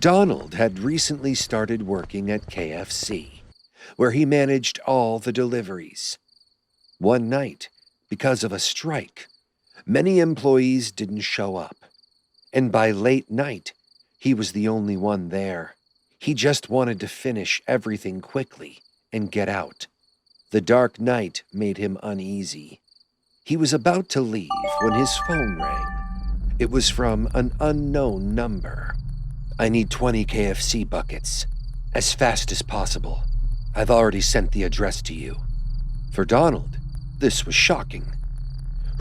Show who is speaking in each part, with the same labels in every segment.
Speaker 1: Donald had recently started working at KFC, where he managed all the deliveries. One night, because of a strike, many employees didn't show up, and by late night, he was the only one there. He just wanted to finish everything quickly and get out. The dark night made him uneasy. He was about to leave when his phone rang. It was from an unknown number. "I need 20 KFC buckets, as fast as possible. I've already sent the address to you." For Donald, this was shocking.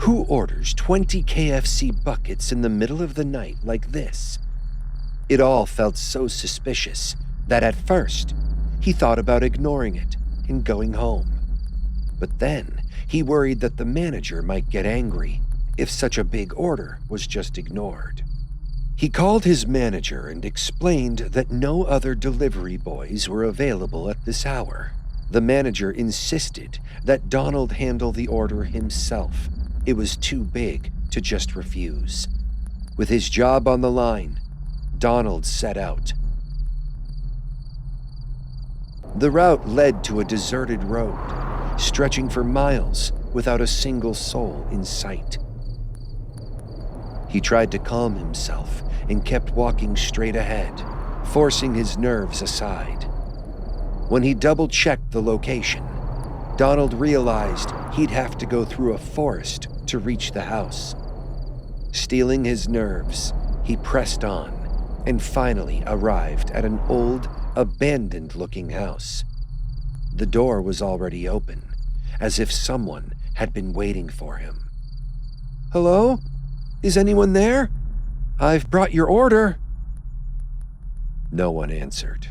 Speaker 1: Who orders 20 KFC buckets in the middle of the night like this? It all felt so suspicious that at first, he thought about ignoring it and going home. But then, he worried that the manager might get angry if such a big order was just ignored. He called his manager and explained that no other delivery boys were available at this hour. The manager insisted that Donald handle the order himself. It was too big to just refuse. With his job on the line, Donald set out. The route led to a deserted road, stretching for miles without a single soul in sight. He tried to calm himself and kept walking straight ahead, forcing his nerves aside. When he double-checked the location, Donald realized he'd have to go through a forest to reach the house. Steeling his nerves, he pressed on and finally arrived at an old, abandoned-looking house. The door was already open, as if someone had been waiting for him. "Hello? Is anyone there? I've brought your order." No one answered.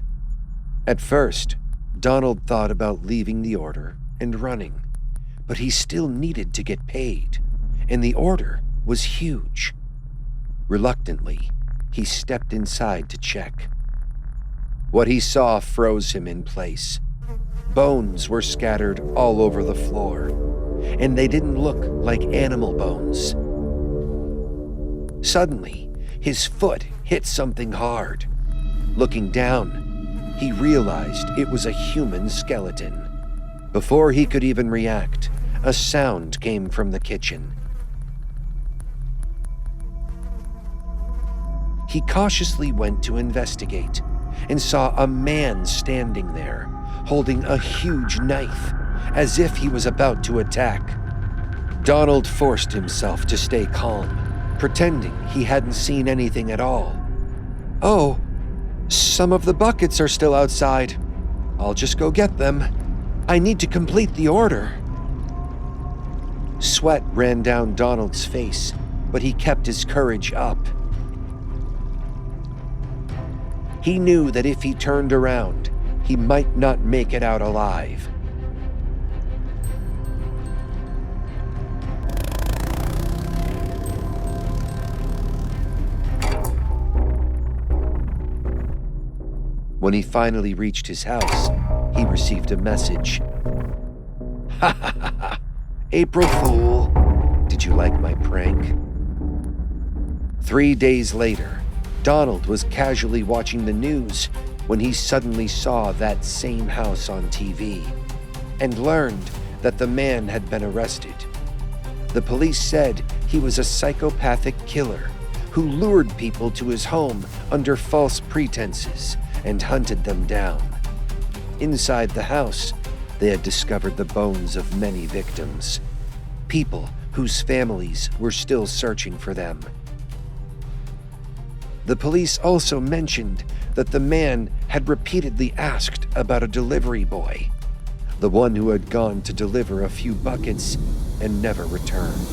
Speaker 1: At first, Donald thought about leaving the order and running, but he still needed to get paid, and the order was huge. Reluctantly, he stepped inside to check. What he saw froze him in place. Bones were scattered all over the floor, and they didn't look like animal bones. Suddenly, his foot hit something hard. Looking down, he realized it was a human skeleton. Before he could even react, a sound came from the kitchen. He cautiously went to investigate and saw a man standing there, holding a huge knife, as if he was about to attack. Donald forced himself to stay calm, pretending he hadn't seen anything at all. "Oh, some of the buckets are still outside. I'll just go get them. I need to complete the order." Sweat ran down Donald's face, but he kept his courage up. He knew that if he turned around, he might not make it out alive. When he finally reached his house, he received a message. "Ha ha ha ha! April Fool! Did you like my prank?" 3 days later, Donald was casually watching the news when he suddenly saw that same house on TV and learned that the man had been arrested. The police said he was a psychopathic killer who lured people to his home under false pretenses and hunted them down. Inside the house, they had discovered the bones of many victims, people whose families were still searching for them. The police also mentioned that the man had repeatedly asked about a delivery boy, the one who had gone to deliver a few buckets and never returned.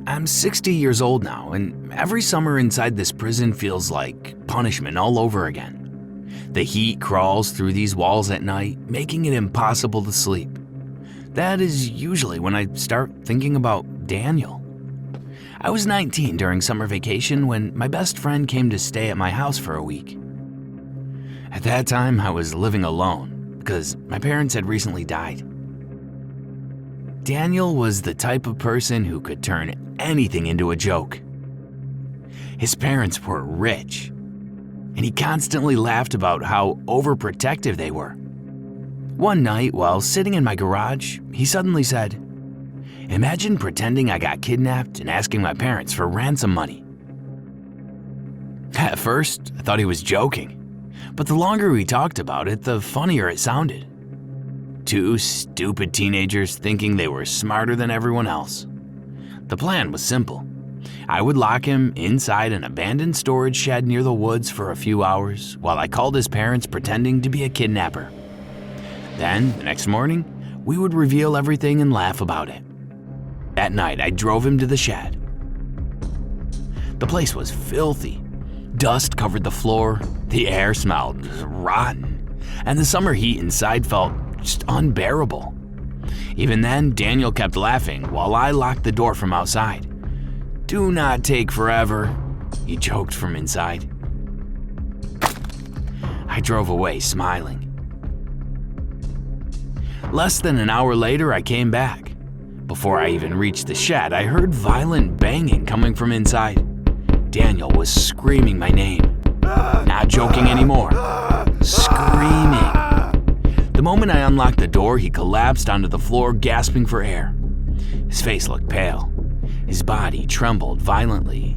Speaker 2: I'm 60 years old now, and every summer inside this prison feels like punishment all over again. The heat crawls through these walls at night, making it impossible to sleep. That is usually when I start thinking about Daniel. I was 19 during summer vacation when my best friend came to stay at my house for a week. At that time, I was living alone because my parents had recently died. Daniel was the type of person who could turn anything into a joke. His parents were rich, and he constantly laughed about how overprotective they were. One night, while sitting in my garage, he suddenly said, "Imagine pretending I got kidnapped and asking my parents for ransom money." At first, I thought he was joking, but the longer we talked about it, the funnier it sounded. Two stupid teenagers thinking they were smarter than everyone else. The plan was simple. I would lock him inside an abandoned storage shed near the woods for a few hours while I called his parents pretending to be a kidnapper. Then, the next morning, we would reveal everything and laugh about it. That night, I drove him to the shed. The place was filthy. Dust covered the floor, the air smelled rotten, and the summer heat inside felt just unbearable. Even then, Daniel kept laughing while I locked the door from outside. "Do not take forever," he joked from inside. I drove away smiling. Less than an hour later, I came back. Before I even reached the shed, I heard violent banging coming from inside. Daniel was screaming my name. Not joking anymore. Screaming. The moment I unlocked the door, he collapsed onto the floor, gasping for air. His face looked pale. His body trembled violently,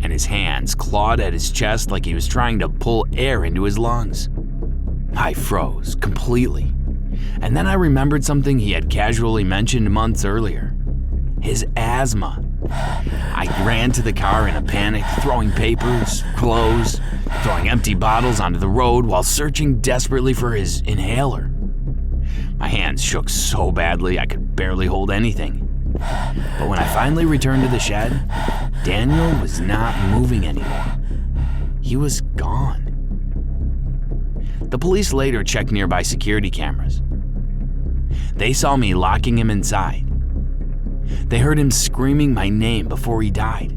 Speaker 2: and his hands clawed at his chest like he was trying to pull air into his lungs. I froze completely, and then I remembered something he had casually mentioned months earlier: his asthma. I ran to the car in a panic, throwing papers, clothes, throwing empty bottles onto the road while searching desperately for his inhaler. My hands shook so badly I could barely hold anything. But when I finally returned to the shed, Daniel was not moving anymore. He was gone. The police later checked nearby security cameras. They saw me locking him inside. They heard him screaming my name before he died.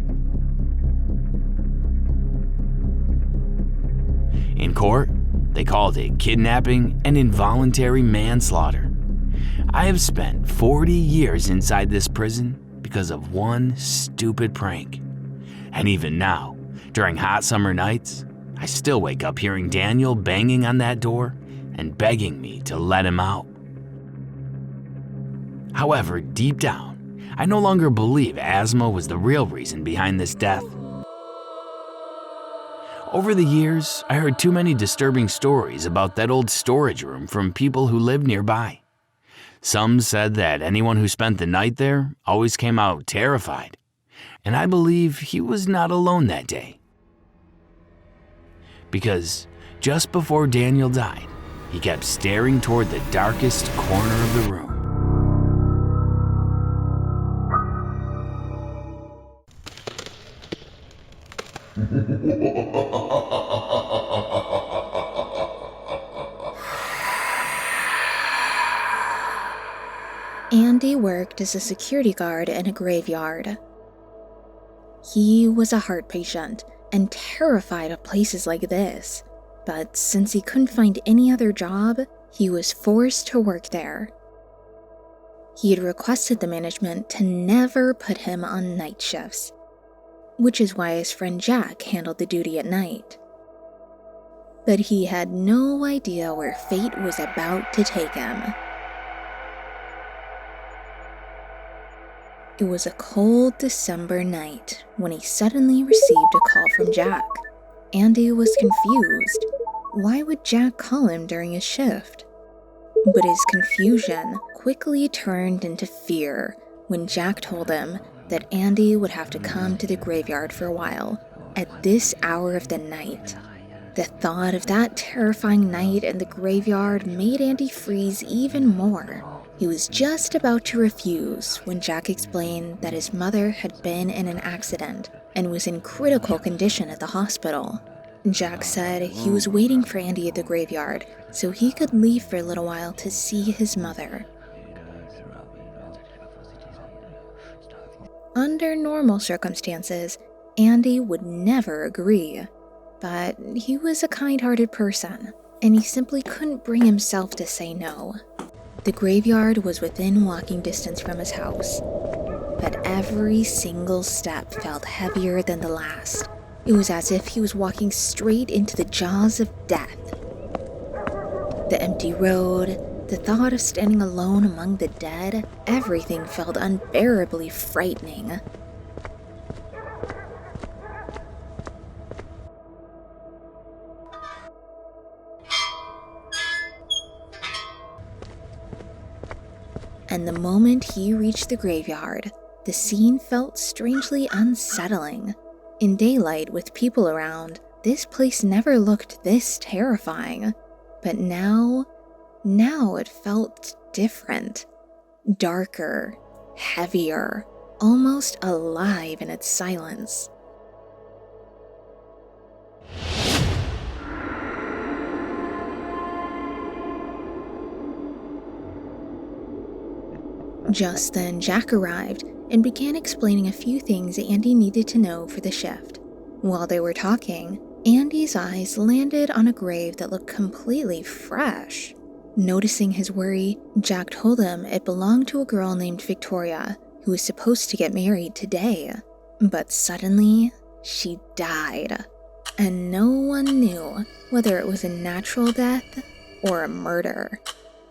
Speaker 2: In court, they called it kidnapping and involuntary manslaughter. I have spent 40 years inside this prison because of one stupid prank. And even now, during hot summer nights, I still wake up hearing Daniel banging on that door and begging me to let him out. However, deep down, I no longer believe asthma was the real reason behind this death. Over the years, I heard too many disturbing stories about that old storage room from people who lived nearby. Some said that anyone who spent the night there always came out terrified, and I believe he was not alone that day. Because just before Daniel died, he kept staring toward the darkest corner of the room.
Speaker 3: Andy worked as a security guard in a graveyard. He was a heart patient and terrified of places like this, but since he couldn't find any other job, he was forced to work there. He had requested the management to never put him on night shifts, which is why his friend Jack handled the duty at night. But he had no idea where fate was about to take him. It was a cold December night when he suddenly received a call from Jack. Andy was confused. Why would Jack call him during his shift? But his confusion quickly turned into fear when Jack told him that Andy would have to come to the graveyard for a while at this hour of the night. The thought of that terrifying night in the graveyard made Andy freeze even more. He was just about to refuse when Jack explained that his mother had been in an accident and was in critical condition at the hospital. Jack said he was waiting for Andy at the graveyard so he could leave for a little while to see his mother. Under normal circumstances, Andy would never agree. But he was a kind-hearted person, and he simply couldn't bring himself to say no. The graveyard was within walking distance from his house, but every single step felt heavier than the last. It was as if he was walking straight into the jaws of death. The empty road, the thought of standing alone among the dead, everything felt unbearably frightening. And the moment he reached the graveyard, the scene felt strangely unsettling. In daylight with people around, this place never looked this terrifying. But now it felt different. Darker, heavier, almost alive in its silence. Just then, Jack arrived and began explaining a few things Andy needed to know for the shift. While they were talking, Andy's eyes landed on a grave that looked completely fresh. Noticing his worry, Jack told him it belonged to a girl named Victoria, who was supposed to get married today. But suddenly, she died. And no one knew whether it was a natural death or a murder.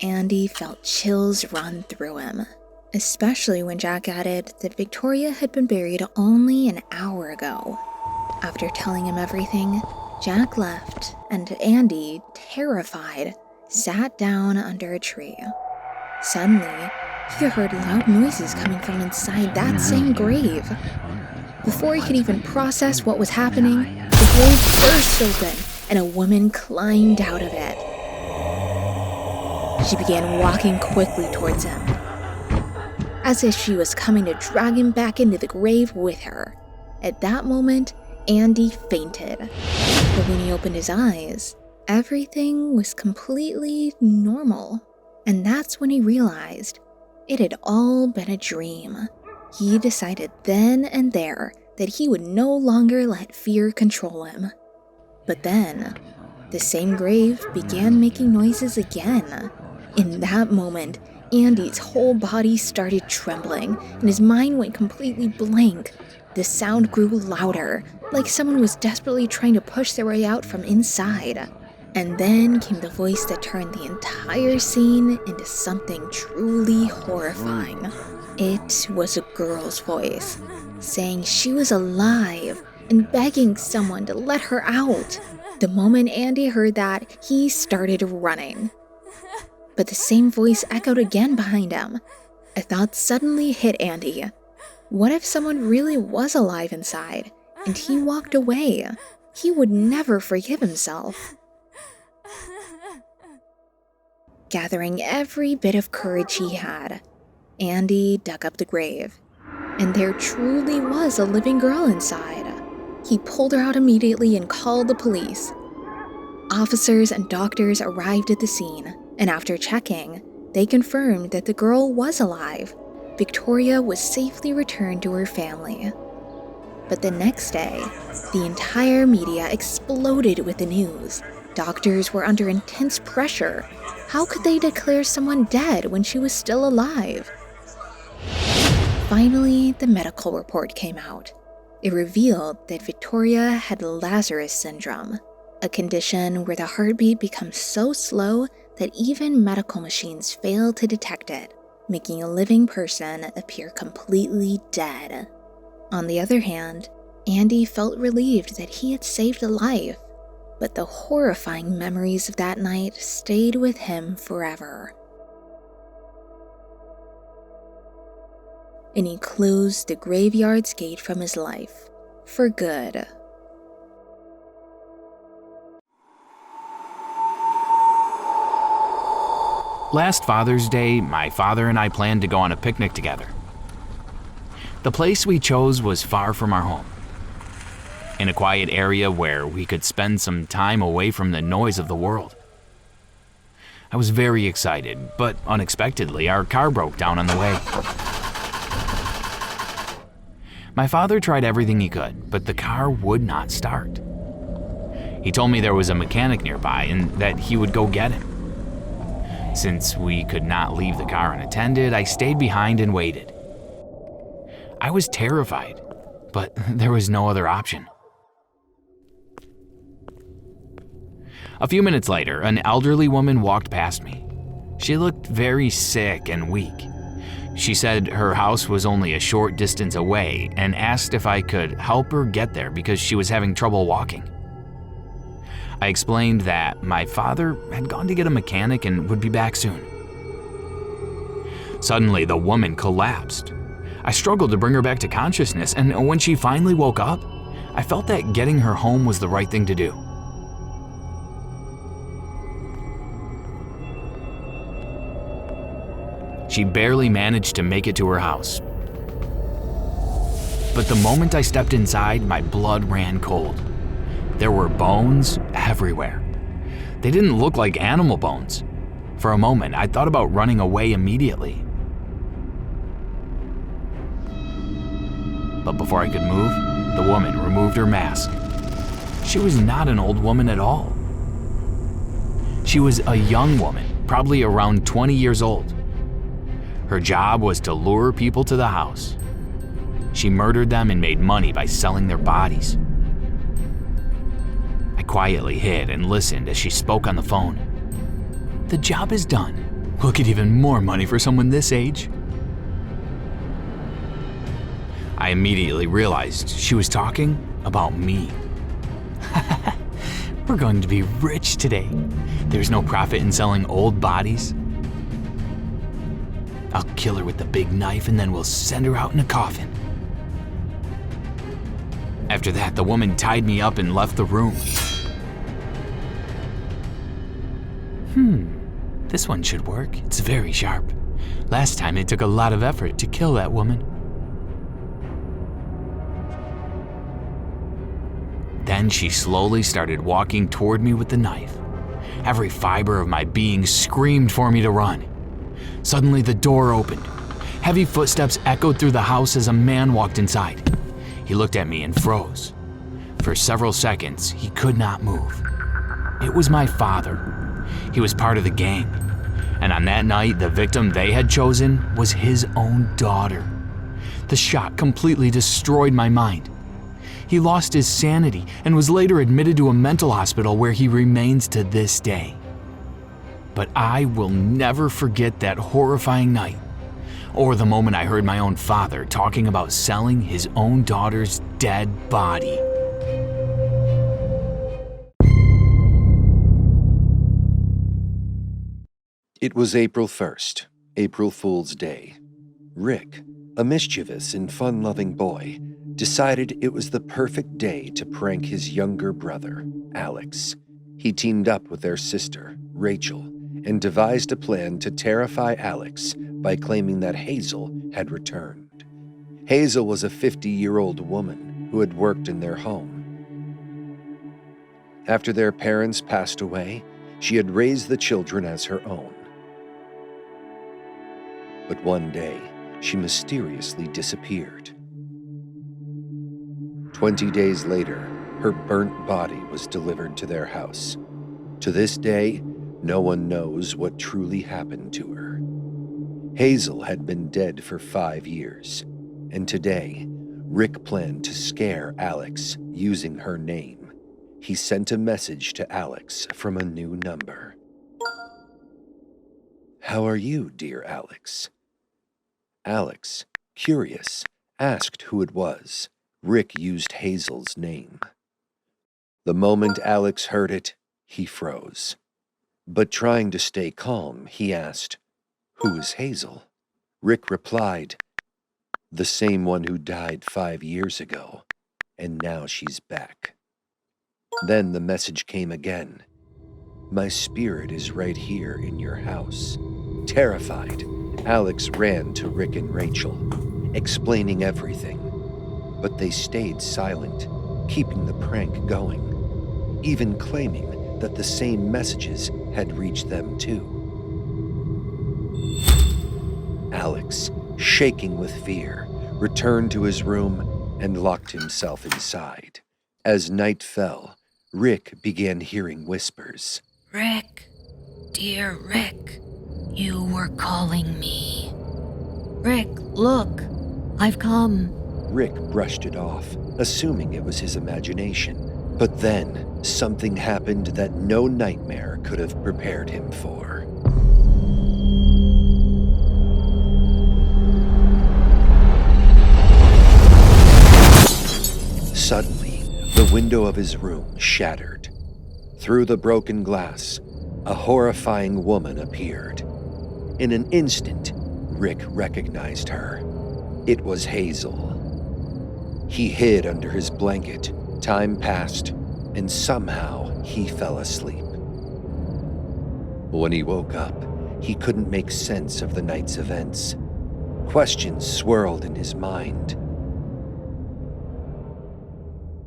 Speaker 3: Andy felt chills run through him, especially when Jack added that Victoria had been buried only an hour ago. After telling him everything, Jack left, and Andy, terrified, sat down under a tree. Suddenly, he heard loud noises coming from inside that same grave. Before he could even process what was happening, the grave burst open, and a woman climbed out of it. She began walking quickly towards him, as if she was coming to drag him back into the grave with her. At that moment, Andy fainted. But when he opened his eyes, everything was completely normal. And that's when he realized it had all been a dream. He decided then and there that he would no longer let fear control him. But then, the same grave began making noises again. In that moment, Andy's whole body started trembling, and his mind went completely blank. The sound grew louder, like someone was desperately trying to push their way out from inside. And then came the voice that turned the entire scene into something truly horrifying. It was a girl's voice, saying she was alive and begging someone to let her out. The moment Andy heard that, he started running. But the same voice echoed again behind him. A thought suddenly hit Andy. What if someone really was alive inside, and he walked away? He would never forgive himself. Gathering every bit of courage he had, Andy dug up the grave, and there truly was a living girl inside. He pulled her out immediately and called the police. Officers and doctors arrived at the scene, and after checking, they confirmed that the girl was alive. Victoria was safely returned to her family. But the next day, the entire media exploded with the news. Doctors were under intense pressure. How could they declare someone dead when she was still alive? Finally, the medical report came out. It revealed that Victoria had Lazarus syndrome, a condition where the heartbeat becomes so slow that even medical machines fail to detect it, making a living person appear completely dead. On the other hand, Andy felt relieved that he had saved a life, but the horrifying memories of that night stayed with him forever. And he closed the graveyard's gate from his life, for good.
Speaker 2: Last Father's Day, my father and I planned to go on a picnic together. The place we chose was far from our home, in a quiet area where we could spend some time away from the noise of the world. I was very excited, but unexpectedly, our car broke down on the way. My father tried everything he could, but the car would not start. He told me there was a mechanic nearby and that he would go get him. Since we could not leave the car unattended, I stayed behind and waited. I was terrified, but there was no other option. A few minutes later, an elderly woman walked past me. She looked very sick and weak. She said her house was only a short distance away and asked if I could help her get there because she was having trouble walking. I explained that my father had gone to get a mechanic and would be back soon. Suddenly, the woman collapsed. I struggled to bring her back to consciousness, and when she finally woke up, I felt that getting her home was the right thing to do. She barely managed to make it to her house. But the moment I stepped inside, my blood ran cold. There were bones everywhere. They didn't look like animal bones. For a moment, I thought about running away immediately. But before I could move, the woman removed her mask. She was not an old woman at all. She was a young woman, probably around 20 years old. Her job was to lure people to the house. She murdered them and made money by selling their bodies. I quietly hid and listened as she spoke on the phone. "The job is done. We'll get even more money for someone this age." I immediately realized she was talking about me. We're going to be rich today. There's no profit in selling old bodies. I'll kill her with the big knife and then we'll send her out in a coffin. After that, the woman tied me up and left the room. This one should work. It's very sharp. Last time it took a lot of effort to kill that woman. Then she slowly started walking toward me with the knife. Every fiber of my being screamed for me to run. Suddenly the door opened. Heavy footsteps echoed through the house as a man walked inside. He looked at me and froze. For several seconds, he could not move. It was my father. He was part of the gang. And on that night, the victim they had chosen was his own daughter. The shock completely destroyed my mind. He lost his sanity and was later admitted to a mental hospital where he remains to this day. But I will never forget that horrifying night, or the moment I heard my own father talking about selling his own daughter's dead body.
Speaker 1: It was April 1st, April Fool's Day. Rick, a mischievous and fun-loving boy, decided it was the perfect day to prank his younger brother, Alex. He teamed up with their sister, Rachel, and devised a plan to terrify Alex by claiming that Hazel had returned. Hazel was a 50-year-old woman who had worked in their home. After their parents passed away, she had raised the children as her own. But one day, she mysteriously disappeared. 20 days later, her burnt body was delivered to their house. To this day, no one knows what truly happened to her. Hazel had been dead for 5 years, and today, Rick planned to scare Alex using her name. He sent a message to Alex from a new number. "How are you, dear Alex?" Alex, curious, asked who it was. Rick used Hazel's name. The moment Alex heard it, he froze. But trying to stay calm, he asked, "Who is Hazel?" Rick replied, "The same one who died 5 years ago, and now she's back." Then the message came again. "My spirit is right here in your house." Terrified, Alex ran to Rick and Rachel, explaining everything. But they stayed silent, keeping the prank going, even claiming that the same messages had reached them too. Alex, shaking with fear, returned to his room and locked himself inside. As night fell, Rick began hearing whispers.
Speaker 4: Rick, dear Rick, you were calling me. Rick, look, I've come.
Speaker 1: Rick brushed it off, assuming it was his imagination. But then, something happened that no nightmare could have prepared him for. Suddenly, the window of his room shattered. Through the broken glass, a horrifying woman appeared. In an instant, Rick recognized her. It was Hazel. He hid under his blanket. Time passed, and somehow he fell asleep. When he woke up, he couldn't make sense of the night's events. Questions swirled in his mind.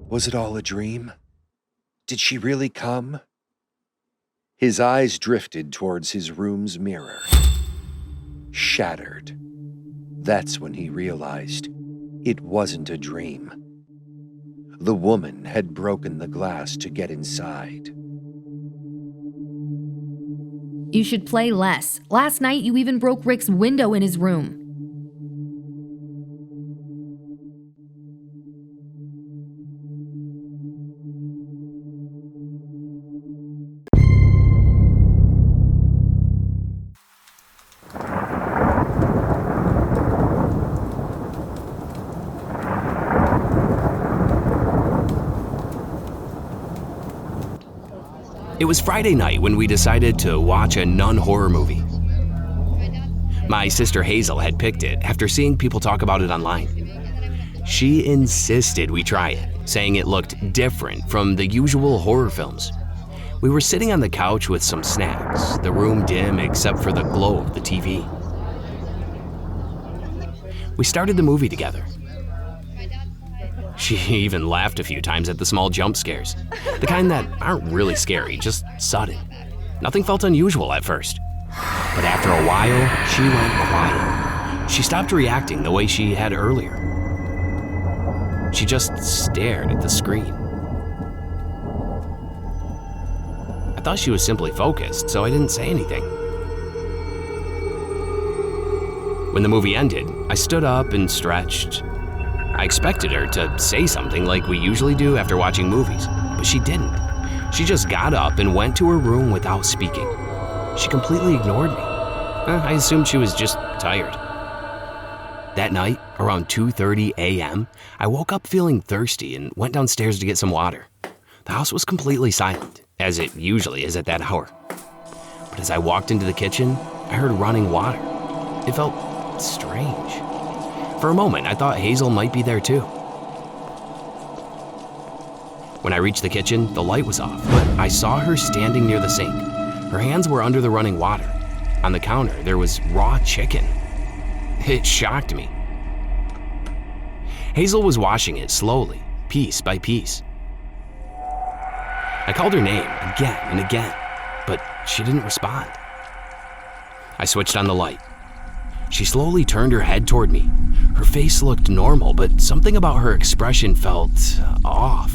Speaker 1: Was it all a dream? Did she really come? His eyes drifted towards his room's mirror. Shattered. That's when he realized it wasn't a dream. The woman had broken the glass to get inside.
Speaker 5: You should play less. Last night, you even broke Rick's window in his room.
Speaker 2: It was Friday night when we decided to watch a nun horror movie. My sister Hazel had picked it after seeing people talk about it online. She insisted we try it, saying it looked different from the usual horror films. We were sitting on the couch with some snacks, the room dim except for the glow of the TV. We started the movie together. She even laughed a few times at the small jump scares, the kind that aren't really scary, just sudden. Nothing felt unusual at first, but after a while, she went quiet. She stopped reacting the way she had earlier. She just stared at the screen. I thought she was simply focused, so I didn't say anything. When the movie ended, I stood up and stretched. I expected her to say something like we usually do after watching movies, but she didn't. She just got up and went to her room without speaking. She completely ignored me. I assumed she was just tired. That night, around 2:30 a.m., I woke up feeling thirsty and went downstairs to get some water. The house was completely silent, as it usually is at that hour. But as I walked into the kitchen, I heard running water. It felt strange. For a moment, I thought Hazel might be there too. When I reached the kitchen, the light was off, but I saw her standing near the sink. Her hands were under the running water. On the counter, there was raw chicken. It shocked me. Hazel was washing it slowly, piece by piece. I called her name again and again, but she didn't respond. I switched on the light. She slowly turned her head toward me. Her face looked normal, but something about her expression felt off.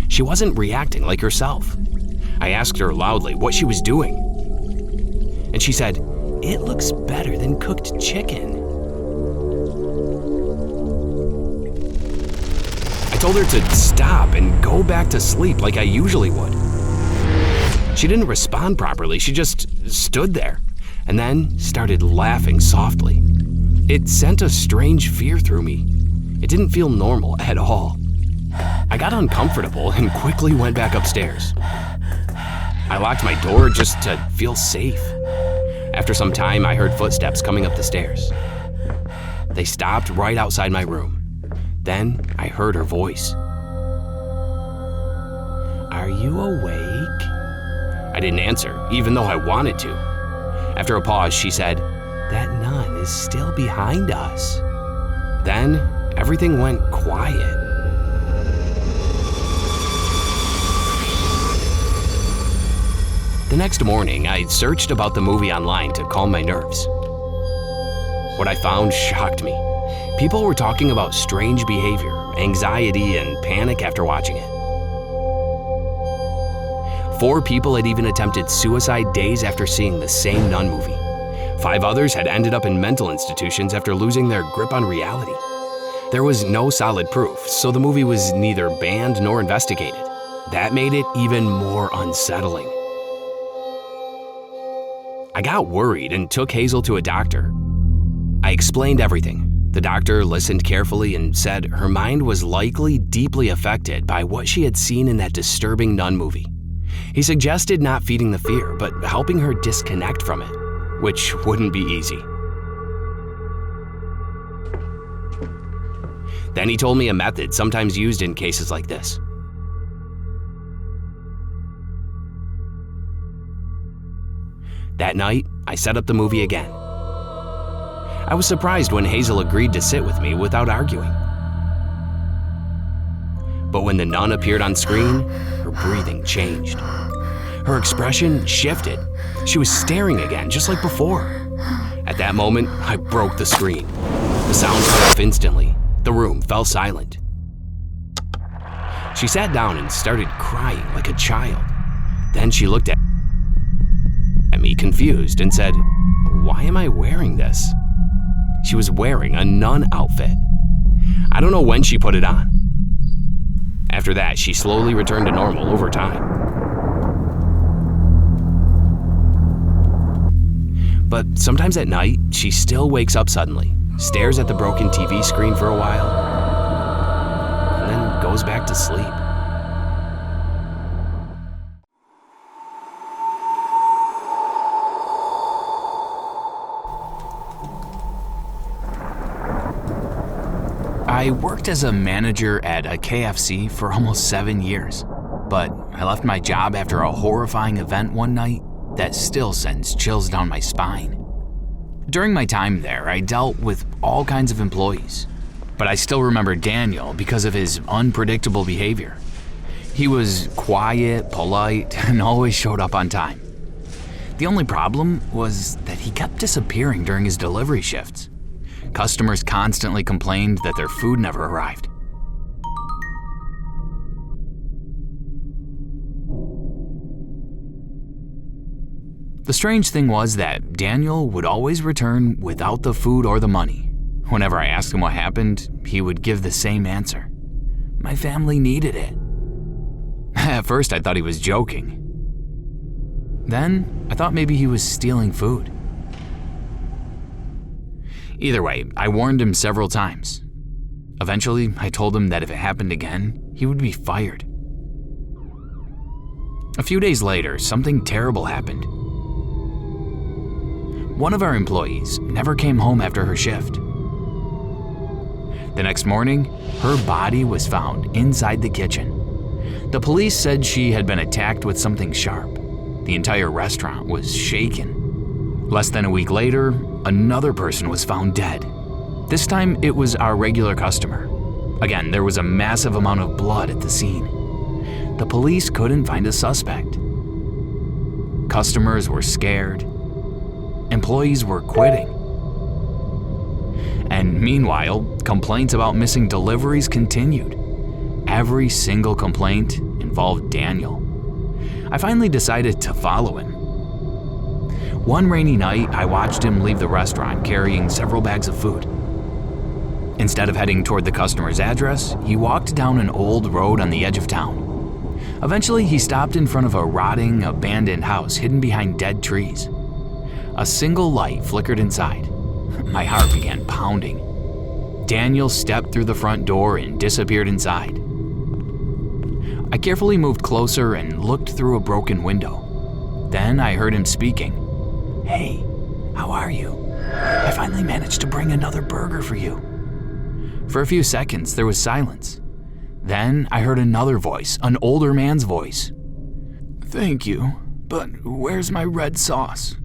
Speaker 2: She wasn't reacting like herself. I asked her loudly what she was doing. And she said, "It looks better than cooked chicken." I told her to stop and go back to sleep like I usually would. She didn't respond properly. She just stood there and then started laughing softly. It sent a strange fear through me. It didn't feel normal at all. I got uncomfortable and quickly went back upstairs. I locked my door just to feel safe. After some time, I heard footsteps coming up the stairs. They stopped right outside my room. Then I heard her voice. "Are you awake?" I didn't answer, even though I wanted to. After a pause, she said, "That nun is still behind us." Then everything went quiet. The next morning, I searched about the movie online to calm my nerves. What I found shocked me. People were talking about strange behavior, anxiety, and panic after watching it. 4 people had even attempted suicide days after seeing the same Nun movie. 5 others had ended up in mental institutions after losing their grip on reality. There was no solid proof, so the movie was neither banned nor investigated. That made it even more unsettling. I got worried and took Hazel to a doctor. I explained everything. The doctor listened carefully and said her mind was likely deeply affected by what she had seen in that disturbing Nun movie. He suggested not feeding the fear, but helping her disconnect from it, which wouldn't be easy. Then he told me a method sometimes used in cases like this. That night, I set up the movie again. I was surprised when Hazel agreed to sit with me without arguing. But when the nun appeared on screen, her breathing changed. Her expression shifted. She was staring again, just like before. At that moment, I broke the screen. The sound cut off instantly. The room fell silent. She sat down and started crying like a child. Then she looked at me confused and said, "Why am I wearing this?" She was wearing a nun outfit. I don't know when she put it on. After that, she slowly returned to normal over time. But sometimes at night, she still wakes up suddenly, stares at the broken TV screen for a while, and then goes back to sleep. I worked as a manager at a KFC for almost 7 years, but I left my job after a horrifying event one night that still sends chills down my spine. During my time there, I dealt with all kinds of employees, but I still remember Daniel because of his unpredictable behavior. He was quiet, polite, and always showed up on time. The only problem was that he kept disappearing during his delivery shifts. Customers constantly complained that their food never arrived. The strange thing was that Daniel would always return without the food or the money. Whenever I asked him what happened, he would give the same answer. My family needed it. At first, I thought he was joking. Then, I thought maybe he was stealing food. Either way, I warned him several times. Eventually, I told him that if it happened again, he would be fired. A few days later, something terrible happened. One of our employees never came home after her shift. The next morning, her body was found inside the kitchen. The police said she had been attacked with something sharp. The entire restaurant was shaken. Less than a week later, another person was found dead. This time, it was our regular customer. Again, there was a massive amount of blood at the scene. The police couldn't find a suspect. Customers were scared. Employees were quitting. And meanwhile, complaints about missing deliveries continued. Every single complaint involved Daniel. I finally decided to follow him. One rainy night, I watched him leave the restaurant carrying several bags of food. Instead of heading toward the customer's address, he walked down an old road on the edge of town. Eventually, he stopped in front of a rotting, abandoned house hidden behind dead trees. A single light flickered inside. My heart began pounding. Daniel stepped through the front door and disappeared inside. I carefully moved closer and looked through a broken window. Then I heard him speaking. "Hey, how are you? I finally managed to bring another burger for you." For a few seconds, there was silence. Then I heard another voice, an older man's voice. "Thank you, but where's my red sauce?"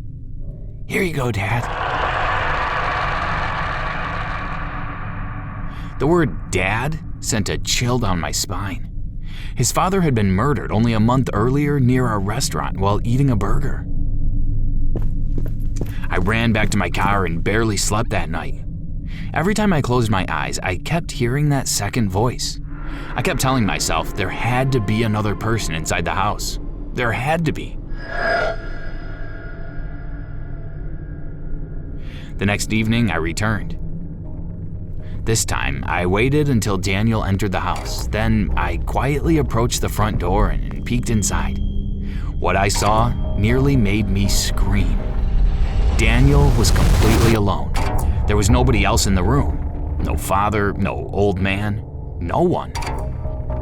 Speaker 2: "Here you go, Dad." The word "dad" sent a chill down my spine. His father had been murdered only a month earlier near our restaurant while eating a burger. I ran back to my car and barely slept that night. Every time I closed my eyes, I kept hearing that second voice. I kept telling myself there had to be another person inside the house. There had to be. The next evening, I returned. This time, I waited until Daniel entered the house. Then I quietly approached the front door and peeked inside. What I saw nearly made me scream. Daniel was completely alone. There was nobody else in the room. No father, no old man, no one.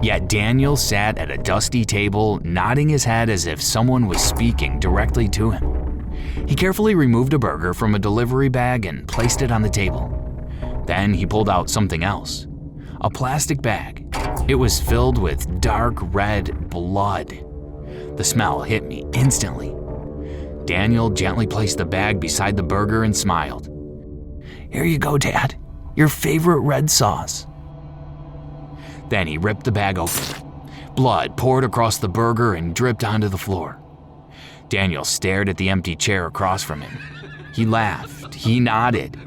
Speaker 2: Yet Daniel sat at a dusty table, nodding his head as if someone was speaking directly to him. He carefully removed a burger from a delivery bag and placed it on the table. Then he pulled out something else, a plastic bag. It was filled with dark red blood. The smell hit me instantly. Daniel gently placed the bag beside the burger and smiled. "Here you go, Dad. Your favorite red sauce." Then he ripped the bag open. Blood poured across the burger and dripped onto the floor. Daniel stared at the empty chair across from him. He laughed. He nodded.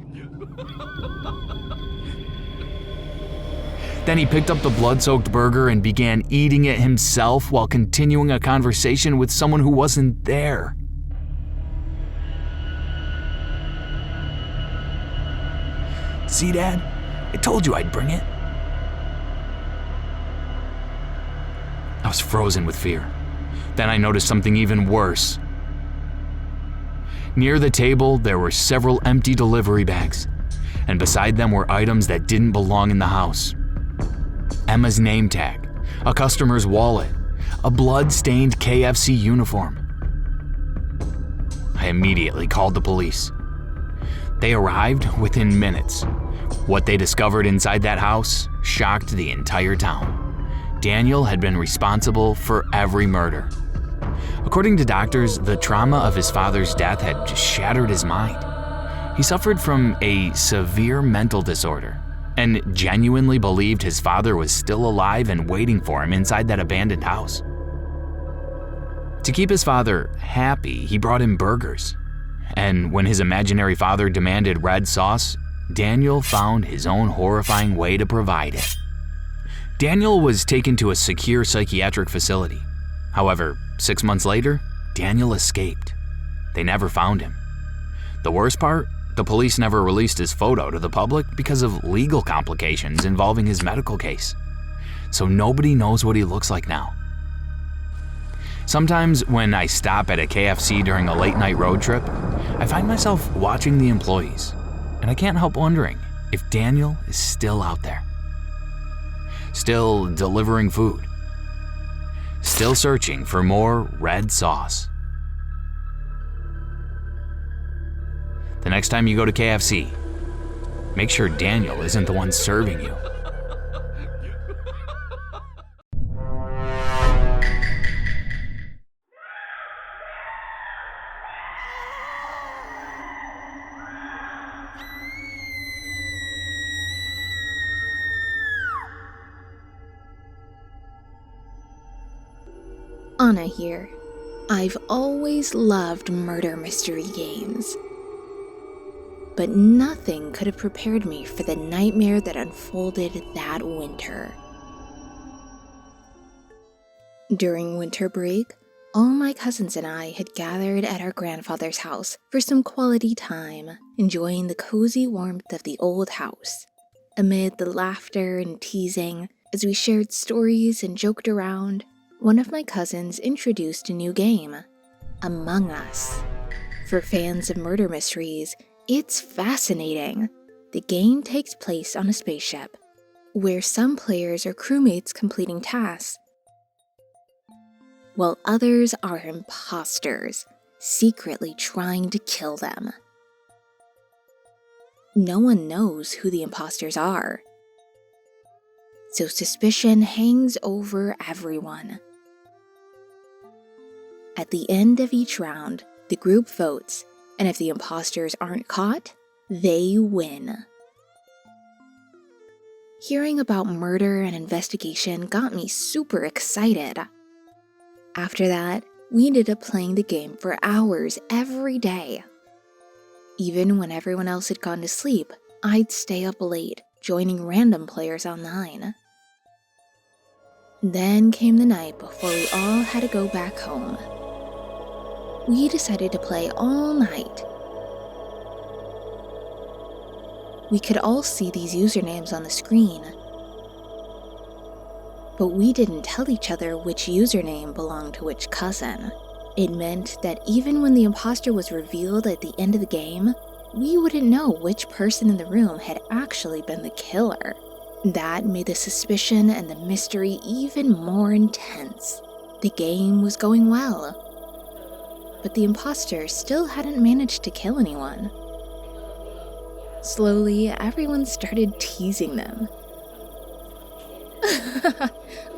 Speaker 2: Then he picked up the blood-soaked burger and began eating it himself while continuing a conversation with someone who wasn't there. "See, Dad? I told you I'd bring it." I was frozen with fear. Then I noticed something even worse. Near the table, there were several empty delivery bags, and beside them were items that didn't belong in the house. Emma's name tag, a customer's wallet, a blood-stained KFC uniform. I immediately called the police. They arrived within minutes. What they discovered inside that house shocked the entire town. Daniel had been responsible for every murder. According to doctors, the trauma of his father's death had just shattered his mind. He suffered from a severe mental disorder and genuinely believed his father was still alive and waiting for him inside that abandoned house. To keep his father happy, he brought him burgers. And when his imaginary father demanded red sauce, Daniel found his own horrifying way to provide it. Daniel was taken to a secure psychiatric facility. However, 6 months later, Daniel escaped. They never found him. The worst part, the police never released his photo to the public because of legal complications involving his medical case. So nobody knows what he looks like now. Sometimes when I stop at a KFC during a late-night road trip, I find myself watching the employees, and I can't help wondering if Daniel is still out there. Still delivering food. Still searching for more red sauce. The next time you go to KFC, make sure Daniel isn't the one serving you.
Speaker 3: Anna here. I've always loved murder mystery games. But nothing could have prepared me for the nightmare that unfolded that winter. During winter break, all my cousins and I had gathered at our grandfather's house for some quality time, enjoying the cozy warmth of the old house. Amid the laughter and teasing, as we shared stories and joked around, one of my cousins introduced a new game, Among Us. For fans of murder mysteries, it's fascinating. The game takes place on a spaceship, where some players are crewmates completing tasks, while others are imposters, secretly trying to kill them. No one knows who the imposters are, so suspicion hangs over everyone. At the end of each round, the group votes, and if the imposters aren't caught, they win. Hearing about murder and investigation got me super excited. After that, we ended up playing the game for hours every day. Even when everyone else had gone to sleep, I'd stay up late, joining random players online. Then came the night before we all had to go back home. We decided to play all night. We could all see these usernames on the screen, but we didn't tell each other which username belonged to which cousin. It meant that even when the imposter was revealed at the end of the game, we wouldn't know which person in the room had actually been the killer. That made the suspicion and the mystery even more intense. The game was going well, but the imposter still hadn't managed to kill anyone. Slowly, everyone started teasing them.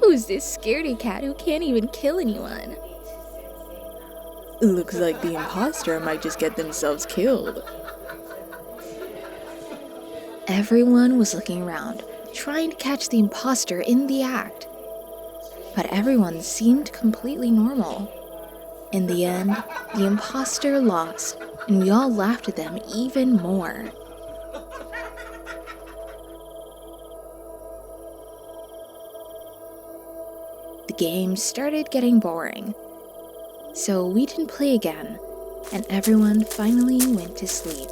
Speaker 3: Who's this scaredy cat who can't even kill anyone? Looks like the imposter might just get themselves killed. Everyone was looking around, trying to catch the imposter in the act. But everyone seemed completely normal. In the end, the imposter lost, and we all laughed at them even more. The game started getting boring, so we didn't play again, and everyone finally went to sleep.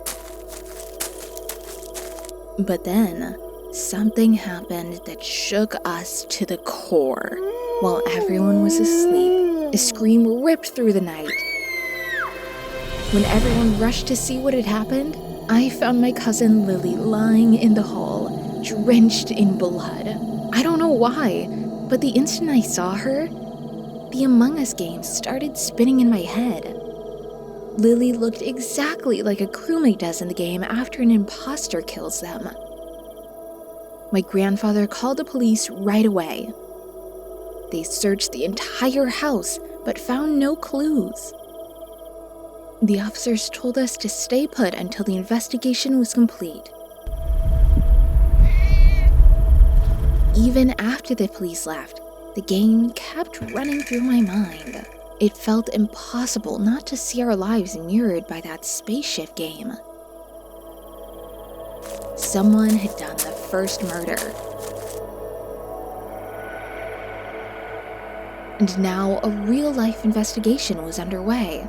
Speaker 3: But then, something happened that shook us to the core. While everyone was asleep, a scream ripped through the night. When everyone rushed to see what had happened, I found my cousin Lily lying in the hall, drenched in blood. I don't know why, but the instant I saw her, the Among Us game started spinning in my head. Lily looked exactly like a crewmate does in the game after an imposter kills them. My grandfather called the police right away. They searched the entire house, but found no clues. The officers told us to stay put until the investigation was complete. Even after the police left, the game kept running through my mind. It felt impossible not to see our lives mirrored by that spaceship game. Someone had done the first murder. And now a real-life investigation was underway.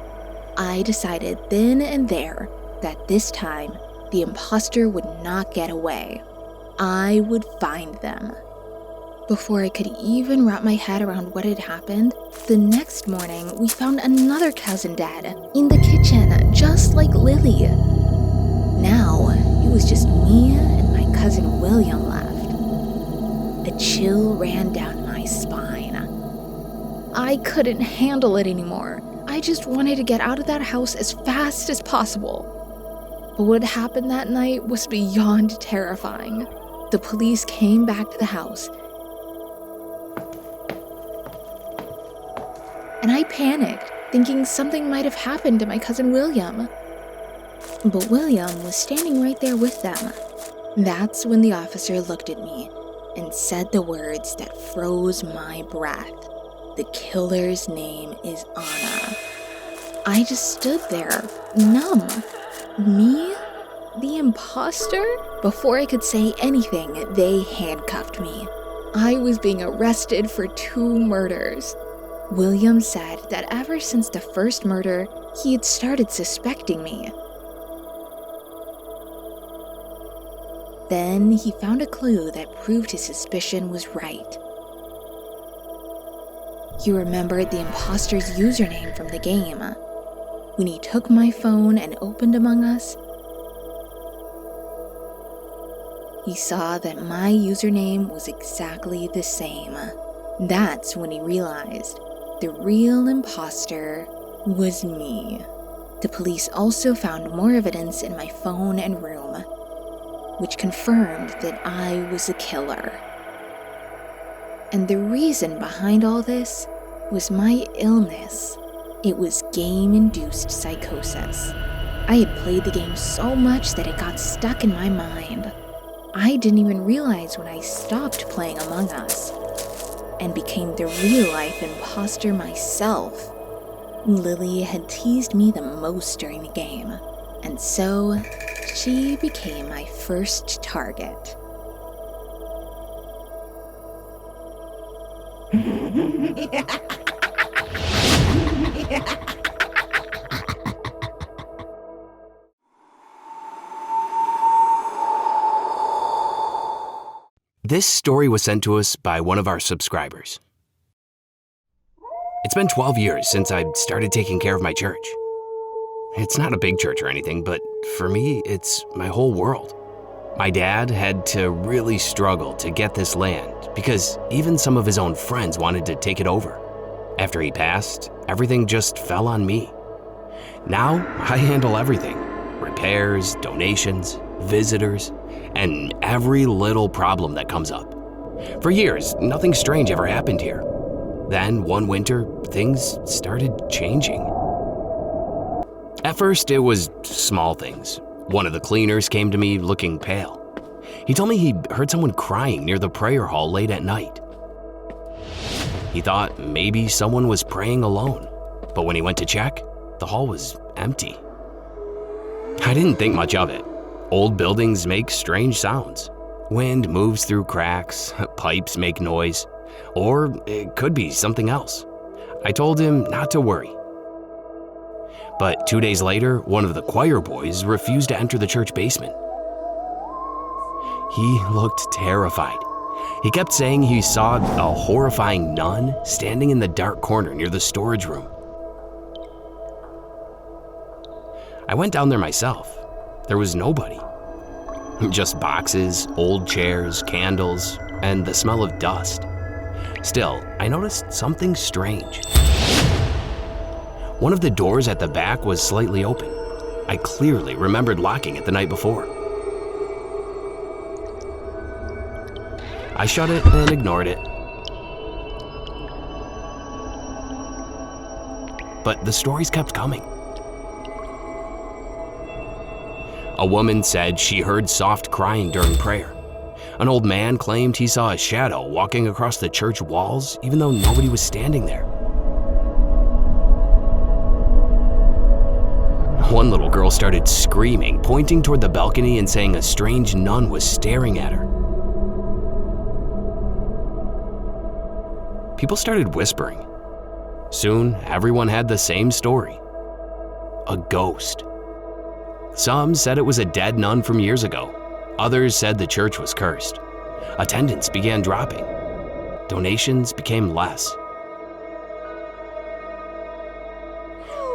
Speaker 3: I decided then and there that this time, the imposter would not get away. I would find them. Before I could even wrap my head around what had happened, the next morning we found another cousin dead in the kitchen, just like Lily. Now, it was just me and my cousin William left. A chill ran down my spine. I couldn't handle it anymore. I just wanted to get out of that house as fast as possible. But what happened that night was beyond terrifying. The police came back to the house, and I panicked, thinking something might have happened to my cousin William. But William was standing right there with them. That's when the officer looked at me and said the words that froze my breath. The killer's name is Anna. I just stood there, numb. Me? The imposter? Before I could say anything, they handcuffed me. I was being arrested for 2 murders. William said that ever since the first murder, he had started suspecting me. Then he found a clue that proved his suspicion was right. He remembered the imposter's username from the game. When he took my phone and opened Among Us, he saw that my username was exactly the same. That's when he realized the real imposter was me. The police also found more evidence in my phone and room, which confirmed that I was a killer. And the reason behind all this was my illness. It was game-induced psychosis. I had played the game so much that it got stuck in my mind. I didn't even realize when I stopped playing Among Us and became the real-life imposter myself. Lily had teased me the most during the game, and so She became my first target.
Speaker 2: This story was sent to us by one of our subscribers. It's been 12 years since I started taking care of my church. It's not a big church or anything, but for me, it's my whole world. My dad had to really struggle to get this land because even some of his own friends wanted to take it over. After he passed, everything just fell on me. Now, I handle everything: repairs, donations, visitors, and every little problem that comes up. For years, nothing strange ever happened here. Then, one winter, things started changing. At first, it was small things. One of the cleaners came to me looking pale. He told me he heard someone crying near the prayer hall late at night. He thought maybe someone was praying alone, but when he went to check, the hall was empty. I didn't think much of it. Old buildings make strange sounds. Wind moves through cracks, pipes make noise, or it could be something else. I told him not to worry. But 2 days later, one of the choir boys refused to enter the church basement. He looked terrified. He kept saying he saw a horrifying nun standing in the dark corner near the storage room. I went down there myself. There was nobody. Just boxes, old chairs, candles, and the smell of dust. Still, I noticed something strange. One of the doors at the back was slightly open. I clearly remembered locking it the night before. I shut it and ignored it. But the stories kept coming. A woman said she heard soft crying during prayer. An old man claimed he saw a shadow walking across the church walls even though nobody was standing there. One little girl started screaming, pointing toward the balcony and saying a strange nun was staring at her. People started whispering. Soon, everyone had the same story: a ghost. Some said it was a dead nun from years ago. Others said the church was cursed. Attendance began dropping. Donations became less.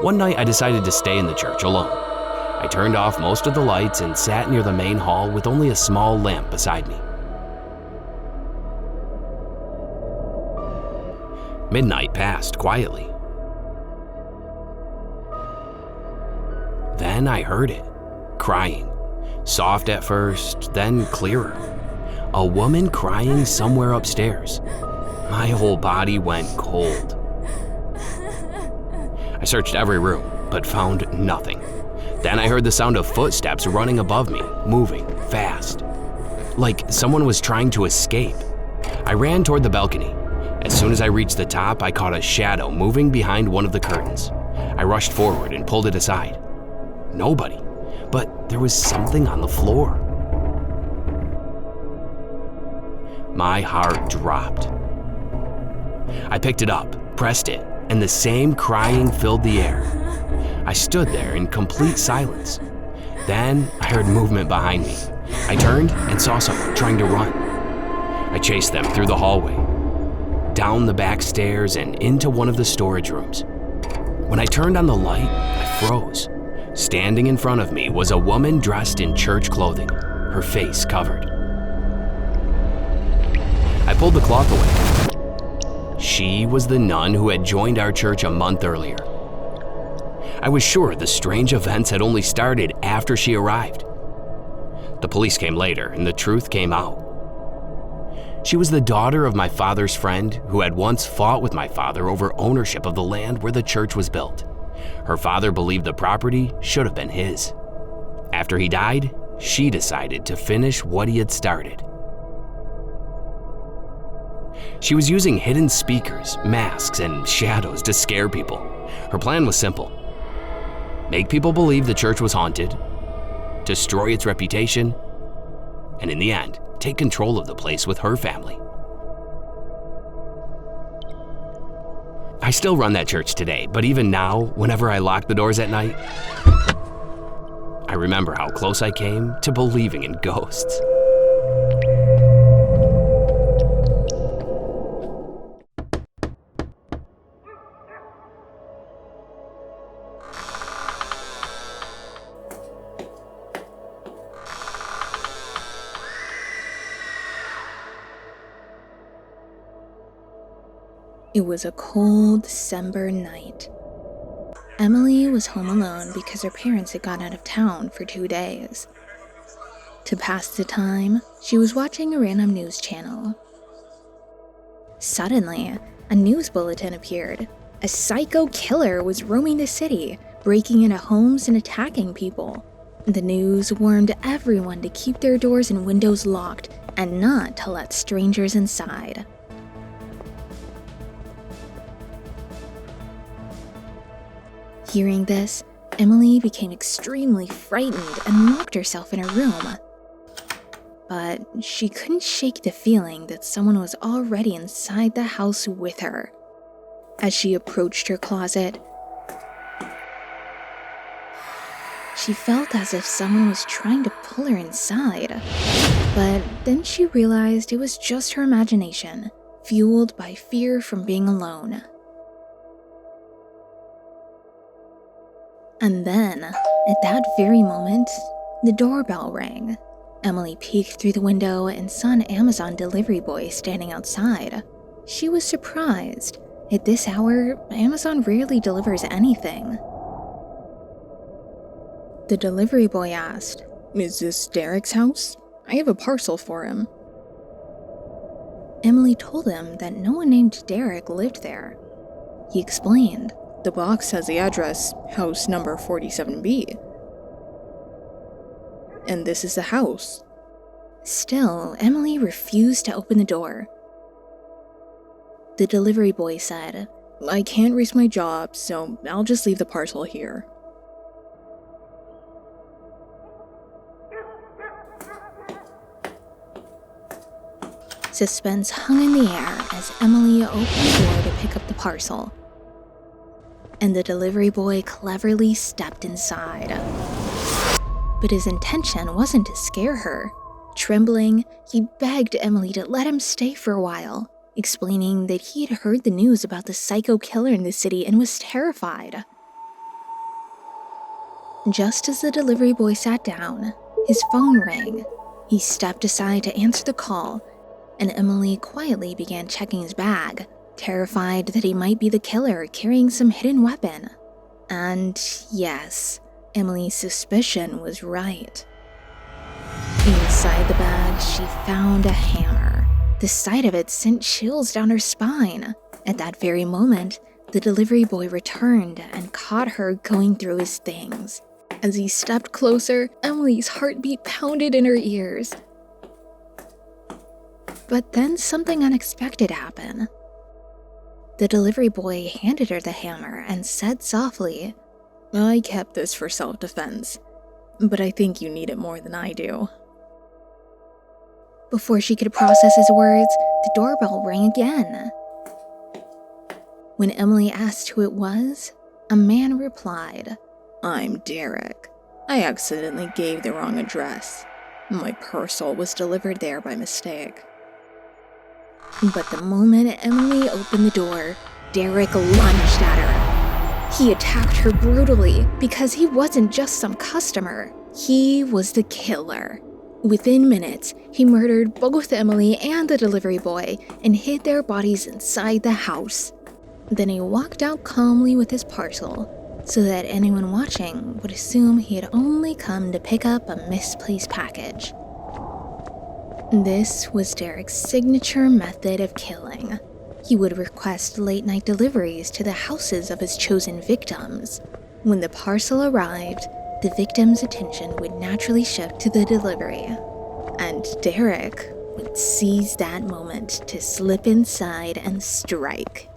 Speaker 2: One night I decided to stay in the church alone. I turned off most of the lights and sat near the main hall with only a small lamp beside me. Midnight passed quietly. Then I heard it, crying. Soft at first, then clearer. A woman crying somewhere upstairs. My whole body went cold. I searched every room, but found nothing. Then I heard the sound of footsteps running above me, moving fast. Like someone was trying to escape. I ran toward the balcony. As soon as I reached the top, I caught a shadow moving behind one of the curtains. I rushed forward and pulled it aside. Nobody, but there was something on the floor. My heart dropped. I picked it up, pressed it, and the same crying filled the air. I stood there in complete silence. Then I heard movement behind me. I turned and saw someone trying to run. I chased them through the hallway, down the back stairs, and into one of the storage rooms. When I turned on the light, I froze. Standing in front of me was a woman dressed in church clothing, her face covered. I pulled the cloth away. She was the nun who had joined our church a month earlier. I was sure the strange events had only started after she arrived. The police came later, and the truth came out. She was the daughter of my father's friend who had once fought with my father over ownership of the land where the church was built. Her father believed the property should have been his. After he died, she decided to finish what he had started. She was using hidden speakers, masks, and shadows to scare people. Her plan was simple: make people believe the church was haunted, destroy its reputation, and in the end, take control of the place with her family. I still run that church today, but even now, whenever I lock the doors at night, I remember how close I came to believing in ghosts.
Speaker 3: It was a cold December night. Emily was home alone because her parents had gone out of town for 2 days. To pass the time, she was watching a random news channel. Suddenly, a news bulletin appeared. A psycho killer was roaming the city, breaking into homes and attacking people. The news warned everyone to keep their doors and windows locked and not to let strangers inside. Hearing this, Emily became extremely frightened and locked herself in her room. But she couldn't shake the feeling that someone was already inside the house with her. As she approached her closet, she felt as if someone was trying to pull her inside. But then she realized it was just her imagination, fueled by fear from being alone. And then, at that very moment, the doorbell rang. Emily peeked through the window and saw an Amazon delivery boy standing outside. She was surprised. At this hour, Amazon rarely delivers anything. The delivery boy asked, "Is this Derek's house? I have a parcel for him." Emily told him that no one named Derek lived there. He explained, "The box has the address, house number 47B. And this is the house." Still, Emily refused to open the door. The delivery boy said, "I can't risk my job, so I'll just leave the parcel here." Suspense hung in the air as Emily opened the door to pick up the parcel. And the delivery boy cleverly stepped inside. But his intention wasn't to scare her. Trembling, he begged Emily to let him stay for a while, explaining that he had heard the news about the psycho killer in the city and was terrified. Just as the delivery boy sat down, his phone rang. He stepped aside to answer the call, and Emily quietly began checking his bag, terrified that he might be the killer carrying some hidden weapon. And yes, Emily's suspicion was right. Inside the bag, she found a hammer. The sight of it sent chills down her spine. At that very moment, the delivery boy returned and caught her going through his things. As he stepped closer, Emily's heartbeat pounded in her ears. But then something unexpected happened. The delivery boy handed her the hammer and said softly, "I kept this for self-defense, but I think you need it more than I do." Before she could process his words, the doorbell rang again. When Emily asked who it was, a man replied, "I'm Derek. I accidentally gave the wrong address. My parcel was delivered there by mistake." But the moment Emily opened the door, Derek lunged at her. He attacked her brutally because he wasn't just some customer. He was the killer. Within minutes, he murdered both Emily and the delivery boy and hid their bodies inside the house. Then he walked out calmly with his parcel, so that anyone watching would assume he had only come to pick up a misplaced package. This was Derek's signature method of killing. He would request late-night deliveries to the houses of his chosen victims. When the parcel arrived, the victim's attention would naturally shift to the delivery, and Derek would seize that moment to slip inside and strike.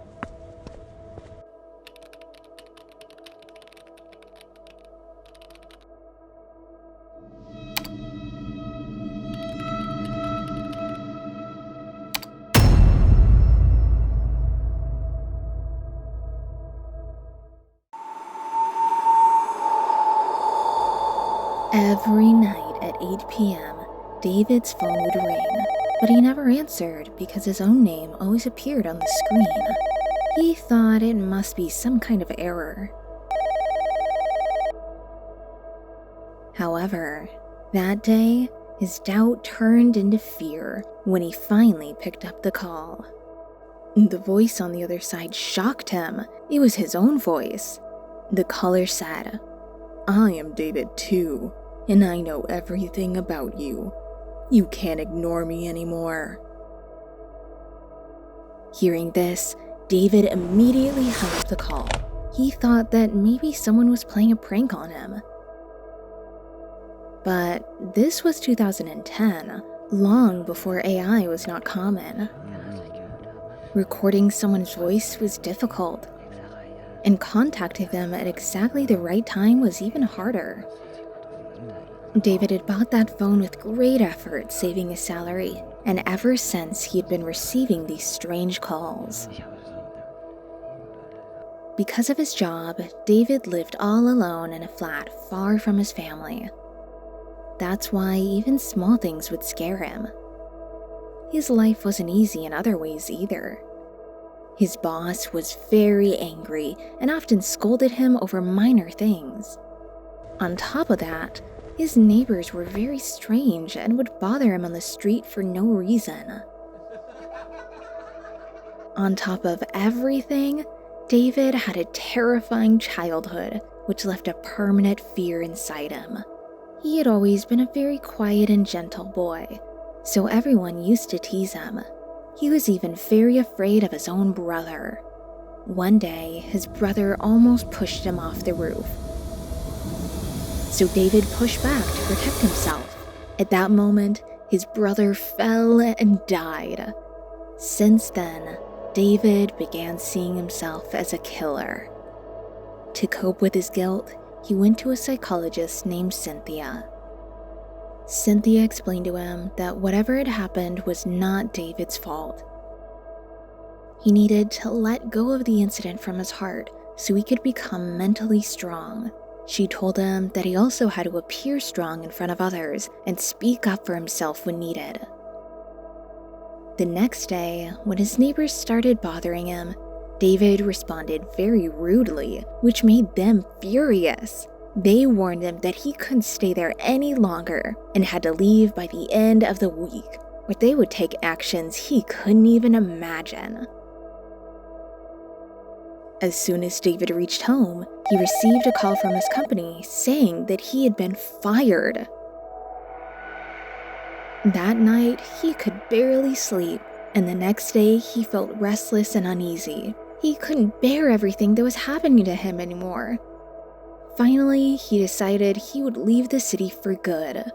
Speaker 3: Every night at 8 p.m., David's phone would ring, but he never answered because his own name always appeared on the screen. He thought it must be some kind of error. However, that day, his doubt turned into fear when he finally picked up the call. The voice on the other side shocked him. It was his own voice. The caller said, "I am David too, and I know everything about you. You can't ignore me anymore." Hearing this, David immediately hung up the call. He thought that maybe someone was playing a prank on him. But this was 2010, long before AI was not common. Recording someone's voice was difficult, and contacting them at exactly the right time was even harder. David had bought that phone with great effort, saving his salary, and ever since he had been receiving these strange calls. Because of his job, David lived all alone in a flat far from his family. That's why even small things would scare him. His life wasn't easy in other ways either. His boss was very angry and often scolded him over minor things. On top of that, his neighbors were very strange and would bother him on the street for no reason. On top of everything, David had a terrifying childhood, which left a permanent fear inside him. He had always been a very quiet and gentle boy, so everyone used to tease him. He was even very afraid of his own brother. One day, his brother almost pushed him off the roof. So David pushed back to protect himself. At that moment, his brother fell and died. Since then, David began seeing himself as a killer. To cope with his guilt, he went to a psychologist named Cynthia. Cynthia explained to him that whatever had happened was not David's fault. He needed to let go of the incident from his heart so he could become mentally strong. She told him that he also had to appear strong in front of others and speak up for himself when needed. The next day, when his neighbors started bothering him, David responded very rudely, which made them furious. They warned him that he couldn't stay there any longer and had to leave by the end of the week, or they would take actions he couldn't even imagine. As soon as David reached home, he received a call from his company saying that he had been fired. That night, he could barely sleep, and the next day he felt restless and uneasy. He couldn't bear everything that was happening to him anymore. Finally, he decided he would leave the city for good.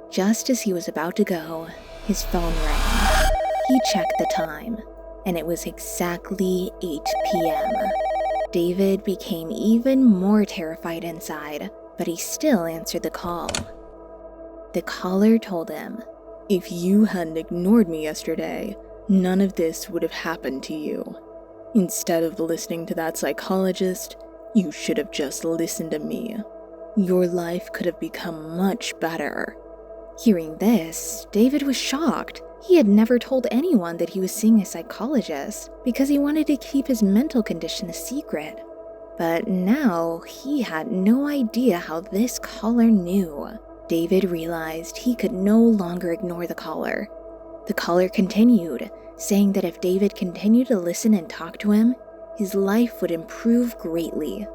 Speaker 3: Just as he was about to go, his phone rang. He checked the time, and it was exactly 8 p.m. David became even more terrified inside, but he still answered the call. The caller told him, "If you hadn't ignored me yesterday, none of this would have happened to you. Instead of listening to that psychologist, you should have just listened to me. Your life could have become much better." Hearing this, David was shocked. He had never told anyone that he was seeing a psychologist because he wanted to keep his mental condition a secret. But now he had no idea how this caller knew. David realized he could no longer ignore the caller. The caller continued, saying that if David continued to listen and talk to him, his life would improve greatly.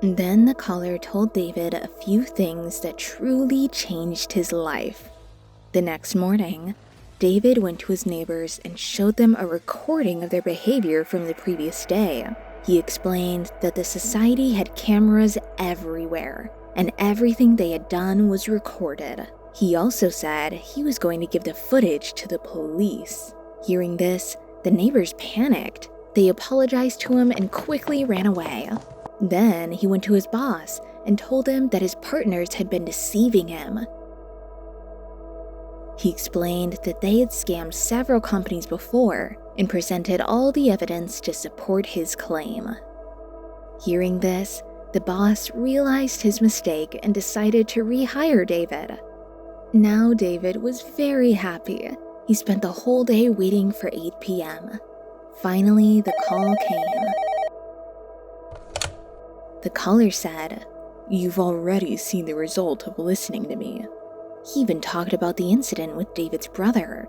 Speaker 3: Then the caller told David a few things that truly changed his life. The next morning, David went to his neighbors and showed them a recording of their behavior from the previous day. He explained that the society had cameras everywhere, and everything they had done was recorded. He also said he was going to give the footage to the police. Hearing this, the neighbors panicked. They apologized to him and quickly ran away. Then he went to his boss and told him that his partners had been deceiving him. He explained that they had scammed several companies before and presented all the evidence to support his claim. Hearing this, The boss realized his mistake and decided to rehire David. Now David was very happy. He spent the whole day waiting for 8 p.m. Finally, the call came. The caller said, "You've already seen the result of listening to me." He even talked about the incident with David's brother.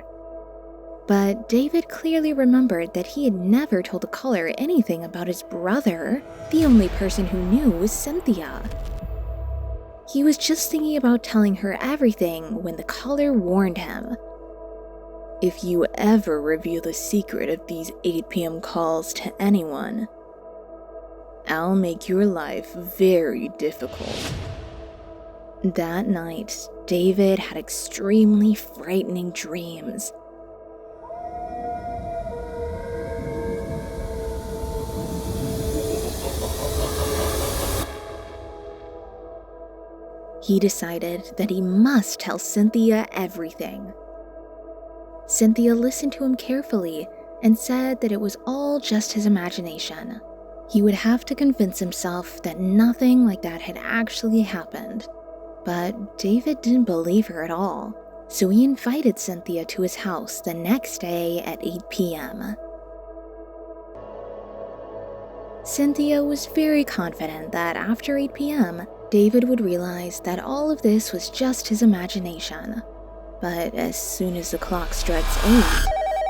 Speaker 3: But David clearly remembered that he had never told the caller anything about his brother. The only person who knew was Cynthia. He was just thinking about telling her everything when the caller warned him. "If you ever reveal the secret of these 8 p.m. calls to anyone, I'll make your life very difficult." That night, David had extremely frightening dreams. He decided that he must tell Cynthia everything. Cynthia listened to him carefully and said that it was all just his imagination. He would have to convince himself that nothing like that had actually happened. But David didn't believe her at all, so he invited Cynthia to his house the next day at 8 p.m. Cynthia was very confident that after 8 p.m., David would realize that all of this was just his imagination. But as soon as the clock strikes 8,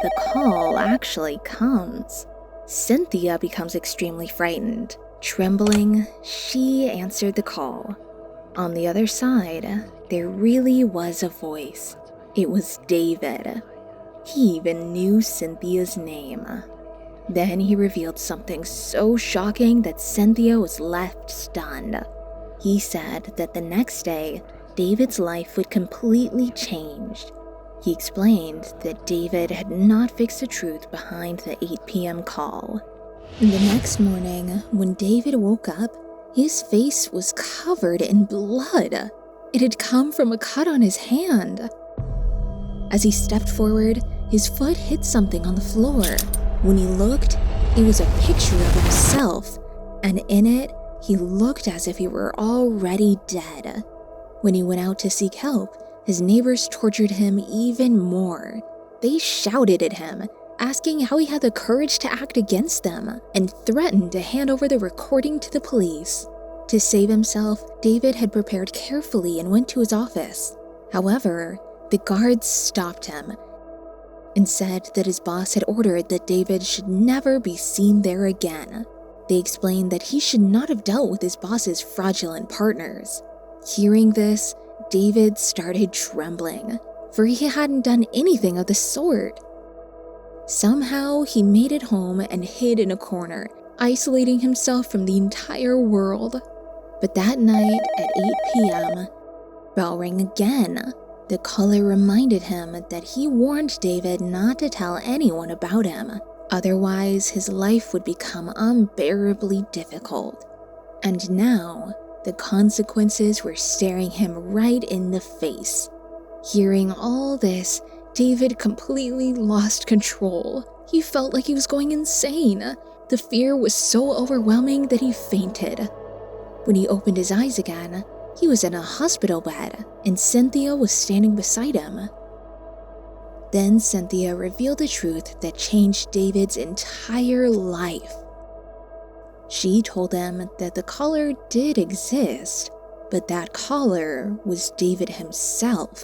Speaker 3: the call actually comes. Cynthia becomes extremely frightened. Trembling, she answered the call. On the other side, there really was a voice. It was David. He even knew Cynthia's name. Then he revealed something so shocking that Cynthia was left stunned. He said that the next day, David's life would completely change. He explained that David had not fixed the truth behind the 8 p.m. call. The next morning, when David woke up, his face was covered in blood. It had come from a cut on his hand. As he stepped forward, his foot hit something on the floor. When he looked, it was a picture of himself, and in it, he looked as if he were already dead. When he went out to seek help, his neighbors tortured him even more. They shouted at him, asking how he had the courage to act against them, and threatened to hand over the recording to the police. To save himself, David had prepared carefully and went to his office. However, the guards stopped him and said that his boss had ordered that David should never be seen there again. They explained that he should not have dealt with his boss's fraudulent partners. Hearing this, David started trembling, for he hadn't done anything of the sort. Somehow, he made it home and hid in a corner, isolating himself from the entire world. But that night at 8 p.m., bell rang again. The caller reminded him that he warned David not to tell anyone about him. Otherwise, his life would become unbearably difficult. And now, the consequences were staring him right in the face. Hearing all this, David completely lost control. He felt like he was going insane. The fear was so overwhelming that he fainted. When he opened his eyes again, he was in a hospital bed, and Cynthia was standing beside him. Then Cynthia revealed the truth that changed David's entire life. She told him that the caller did exist, but that caller was David himself.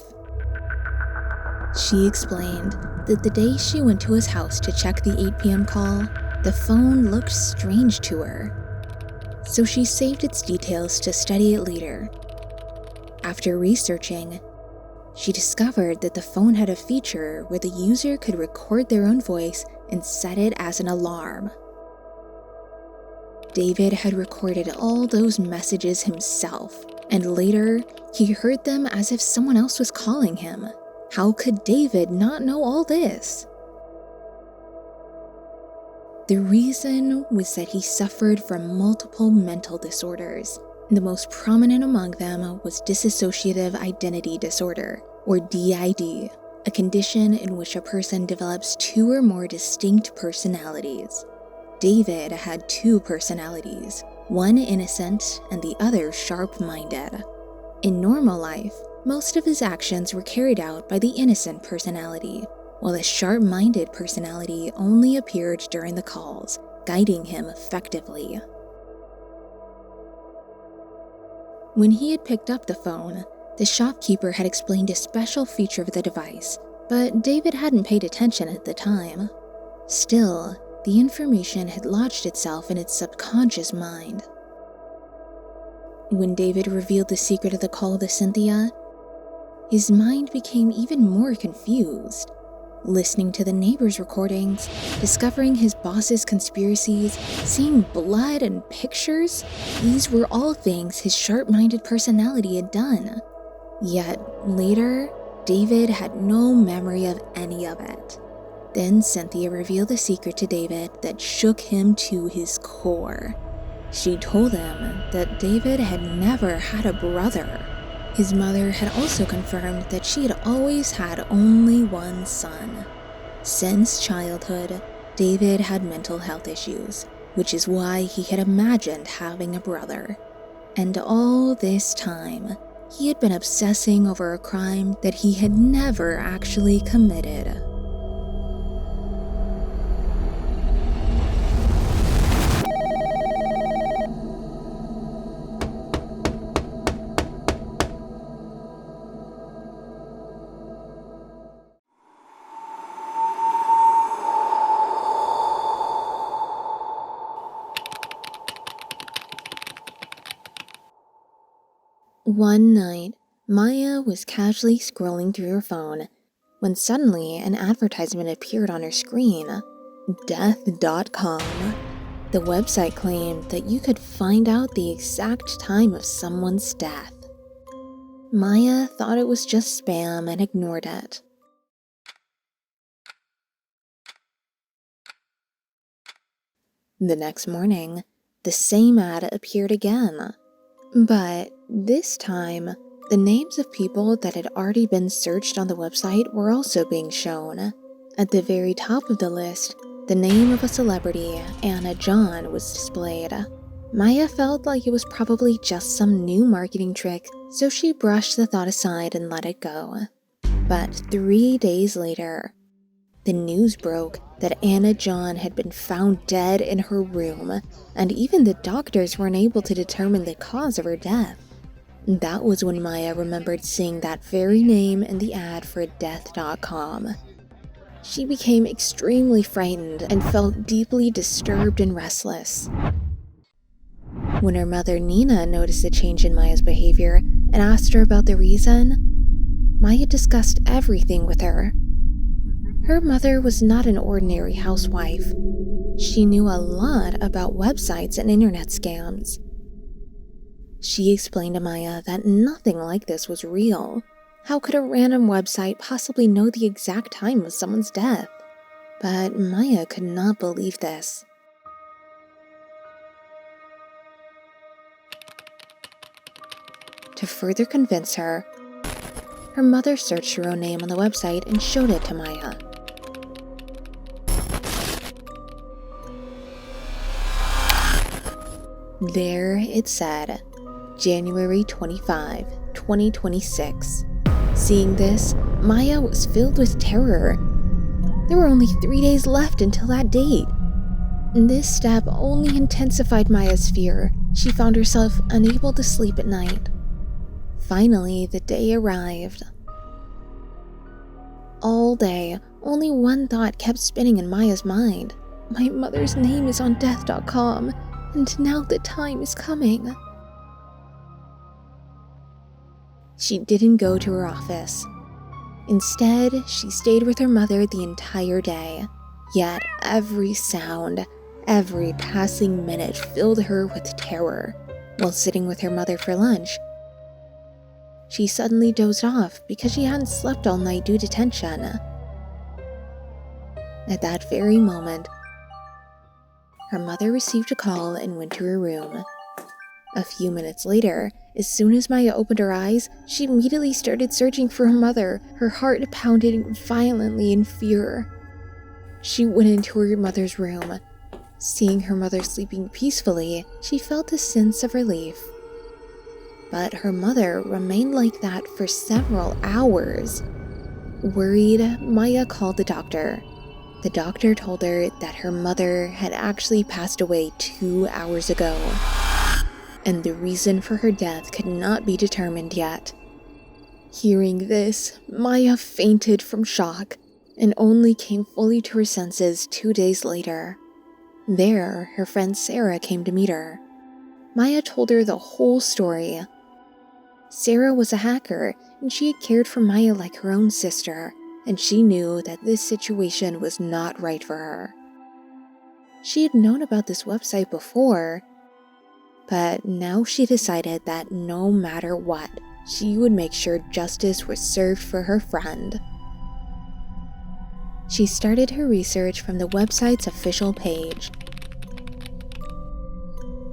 Speaker 3: She explained that the day she went to his house to check the 8 p.m. call, the phone looked strange to her. So she saved its details to study it later. After researching, she discovered that the phone had a feature where the user could record their own voice and set it as an alarm. David had recorded all those messages himself, and later, he heard them as if someone else was calling him. How could David not know all this? The reason was that he suffered from multiple mental disorders. The most prominent among them was dissociative identity disorder, or DID, a condition in which a person develops 2 or more distinct personalities. David had 2 personalities. one innocent and the other sharp-minded. In normal life, most of his actions were carried out by the innocent personality, while the sharp-minded personality only appeared during the calls, guiding him effectively. When he had picked up the phone, the shopkeeper had explained a special feature of the device, but David hadn't paid attention at the time. Still, the information had lodged itself in its subconscious mind. When David revealed the secret of the call to Cynthia, his mind became even more confused. Listening to the neighbors' recordings, discovering his boss's conspiracies, seeing blood and pictures, these were all things his sharp-minded personality had done. Yet, later, David had no memory of any of it. Then Cynthia revealed a secret to David that shook him to his core. She told him that David had never had a brother. His mother had also confirmed that she had always had only one son. Since childhood, David had mental health issues, which is why he had imagined having a brother. And all this time, he had been obsessing over a crime that he had never actually committed. One night, Maya was casually scrolling through her phone when suddenly an advertisement appeared on her screen. Death.com. The website claimed that you could find out the exact time of someone's death. Maya thought it was just spam and ignored it. The next morning, the same ad appeared again. But this time, the names of people that had already been searched on the website were also being shown. At the very top of the list, the name of a celebrity, Anna John, was displayed. Maya felt like it was probably just some new marketing trick, so she brushed the thought aside and let it go. But 3 days later, the news broke that Anna John had been found dead in her room, and even the doctors weren't able to determine the cause of her death. That was when Maya remembered seeing that very name in the ad for Death.com. She became extremely frightened and felt deeply disturbed and restless. When her mother Nina noticed a change in Maya's behavior and asked her about the reason, Maya discussed everything with her. Her mother was not an ordinary housewife. She knew a lot about websites and internet scams. She explained to Maya that nothing like this was real. How could a random website possibly know the exact time of someone's death? But Maya could not believe this. To further convince her, her mother searched her own name on the website and showed it to Maya. There it said, January 25, 2026. Seeing this, Maya was filled with terror. There were only 3 days left until that date. This step only intensified Maya's fear. She found herself unable to sleep at night. Finally, the day arrived. All day, only one thought kept spinning in Maya's mind. My mother's name is on Death.com, and now the time is coming. She didn't go to her office. Instead, she stayed with her mother the entire day. Yet every sound, every passing minute filled her with terror. While sitting with her mother for lunch, she suddenly dozed off because she hadn't slept all night due to tension. At that very moment, her mother received a call and went to her room. A few minutes later, as soon as Maya opened her eyes, she immediately started searching for her mother, her heart pounding violently in fear. She went into her mother's room. Seeing her mother sleeping peacefully, she felt a sense of relief. But her mother remained like that for several hours. Worried, Maya called the doctor. The doctor told her that her mother had actually passed away 2 hours ago, and the reason for her death could not be determined yet. Hearing this, Maya fainted from shock and only came fully to her senses 2 days later. There, her friend Sarah came to meet her. Maya told her the whole story. Sarah was a hacker, and she had cared for Maya like her own sister, and she knew that this situation was not right for her. She had known about this website before, but now she decided that no matter what, she would make sure justice was served for her friend. She started her research from the website's official page.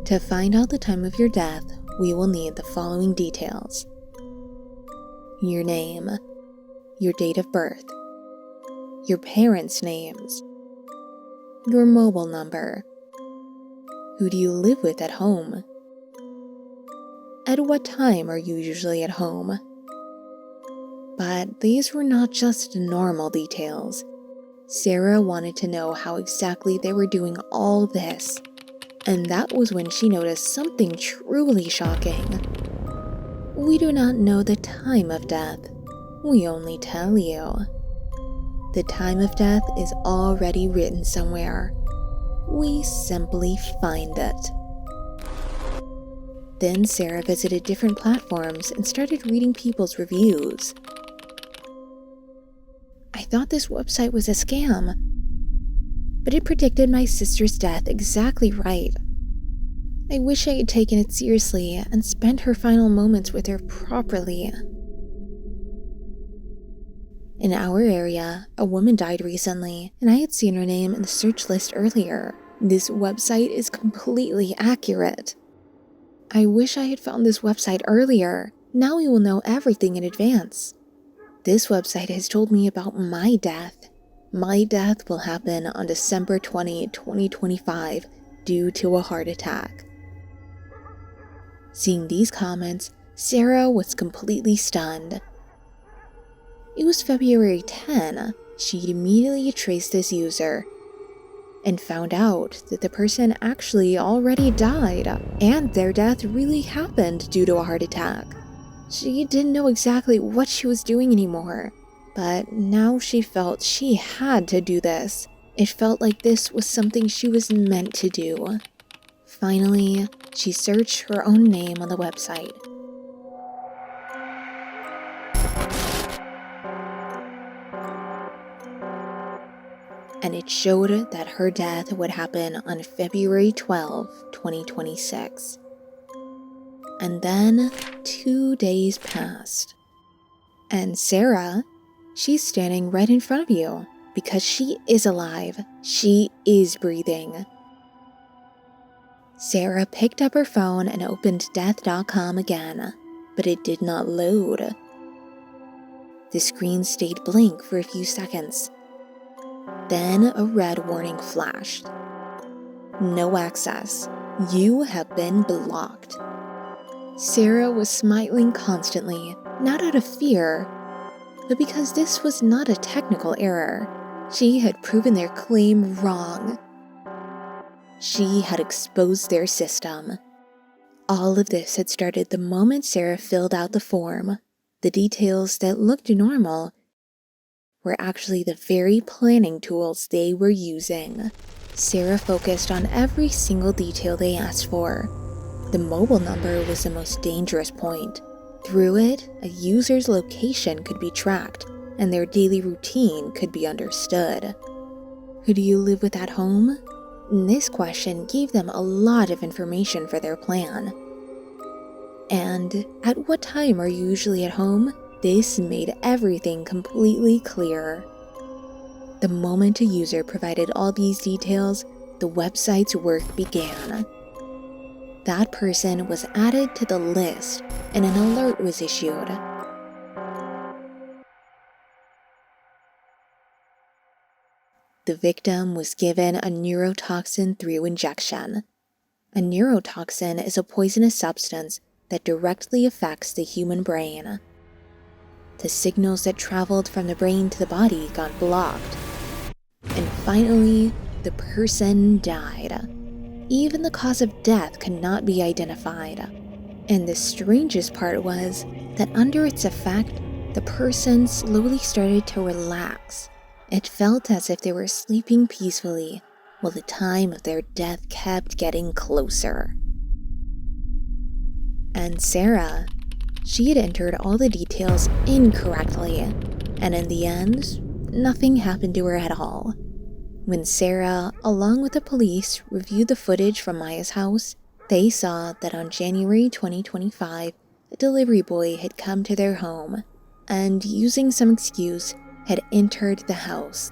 Speaker 3: To find out the time of your death, we will need the following details: your name, your date of birth, your parents' names, your mobile number, who do you live with at home, at what time are you usually at home. But these were not just normal details. Sarah wanted to know how exactly they were doing all this, and that was when she noticed something truly shocking. We do not know the time of death. We only tell you. The time of death is already written somewhere. We simply find it. Then Sarah visited different platforms and started reading people's reviews. I thought this website was a scam, but it predicted my sister's death exactly right. I wish I had taken it seriously and spent her final moments with her properly. In our area, a woman died recently, and I had seen her name in the search list earlier. This website is completely accurate. I wish I had found this website earlier. Now we will know everything in advance. This website has told me about my death. My death will happen on December 20, 2025, due to a heart attack. Seeing these comments, Sarah was completely stunned. It was February 10. She immediately traced this user and found out that the person actually already died, and their death really happened due to a heart attack. She didn't know exactly what she was doing anymore, but now she felt she had to do this. It felt like this was something she was meant to do. Finally, she searched her own name on the website. And it showed that her death would happen on February 12, 2026. And then 2 days passed. And Sarah, she's standing right in front of you because she is alive. She is breathing. Sarah picked up her phone and opened death.com again, but it did not load. The screen stayed blank for a few seconds. Then a red warning flashed. No access. You have been blocked. Sarah was smiling constantly, not out of fear, but because this was not a technical error. She had proven their claim wrong. She had exposed their system. All of this had started the moment Sarah filled out the form. The details that looked normal were actually the very planning tools they were using. Sarah focused on every single detail they asked for. The mobile number was the most dangerous point. Through it, a user's location could be tracked, and their daily routine could be understood. Who do you live with at home? This question gave them a lot of information for their plan. And at what time are you usually at home? This made everything completely clear. The moment a user provided all these details, the website's work began. That person was added to the list, and an alert was issued. The victim was given a neurotoxin through injection. A neurotoxin is a poisonous substance that directly affects the human brain. The signals that traveled from the brain to the body got blocked. And finally, the person died. Even the cause of death could not be identified. And the strangest part was that under its effect, the person slowly started to relax. It felt as if they were sleeping peacefully, while the time of their death kept getting closer. And Sarah, she had entered all the details incorrectly, and in the end, nothing happened to her at all. When Sarah, along with the police, reviewed the footage from Maya's house, they saw that on January 2025, a delivery boy had come to their home and, using some excuse, had entered the house.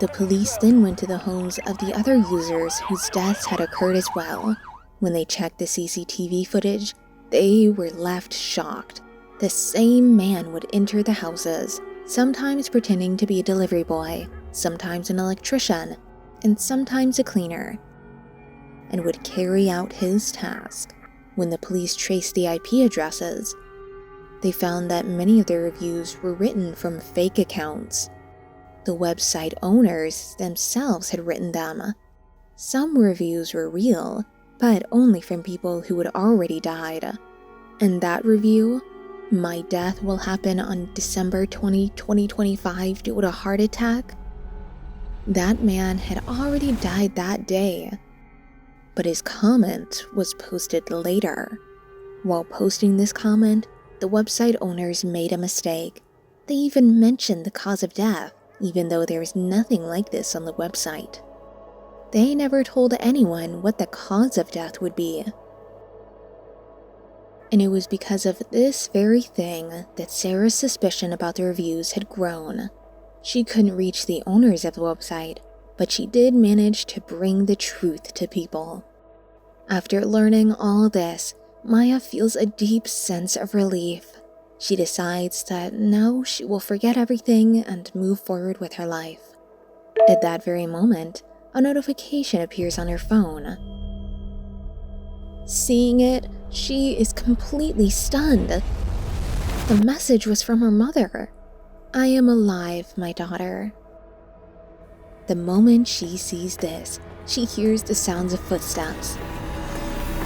Speaker 3: The police then went to the homes of the other users whose deaths had occurred as well. When they checked the CCTV footage, they were left shocked. The same man would enter the houses, sometimes pretending to be a delivery boy, sometimes an electrician, and sometimes a cleaner, and would carry out his task. When the police traced the IP addresses, they found that many of their reviews were written from fake accounts. The website owners themselves had written them. Some reviews were real, but only from people who had already died. And that review, "My death will happen on December 20, 2025 due to a heart attack," that man had already died that day. But his comment was posted later. While posting this comment, the website owners made a mistake. They even mentioned the cause of death, even though there was nothing like this on the website. They never told anyone what the cause of death would be. And it was because of this very thing that Sarah's suspicion about the reviews had grown. She couldn't reach the owners of the website, but she did manage to bring the truth to people. After learning all this, Maya feels a deep sense of relief. She decides that now she will forget everything and move forward with her life. At that very moment, a notification appears on her phone. Seeing it, she is completely stunned. The message was from her mother. "I am alive, my daughter." The moment she sees this, she hears the sounds of footsteps.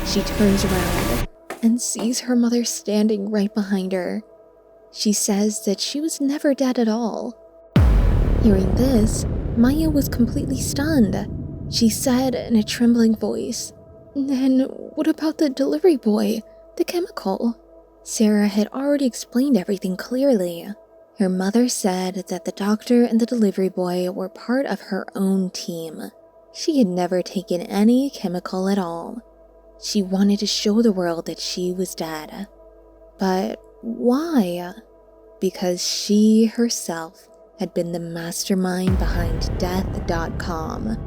Speaker 3: She turns around and sees her mother standing right behind her. She says that she was never dead at all. Hearing this, Maya was completely stunned. She said in a trembling voice, "Then what about the delivery boy, the chemical?" Sarah had already explained everything clearly. Her mother said that the doctor and the delivery boy were part of her own team. She had never taken any chemical at all. She wanted to show the world that she was dead. But why? Because she herself had been the mastermind behind death.com.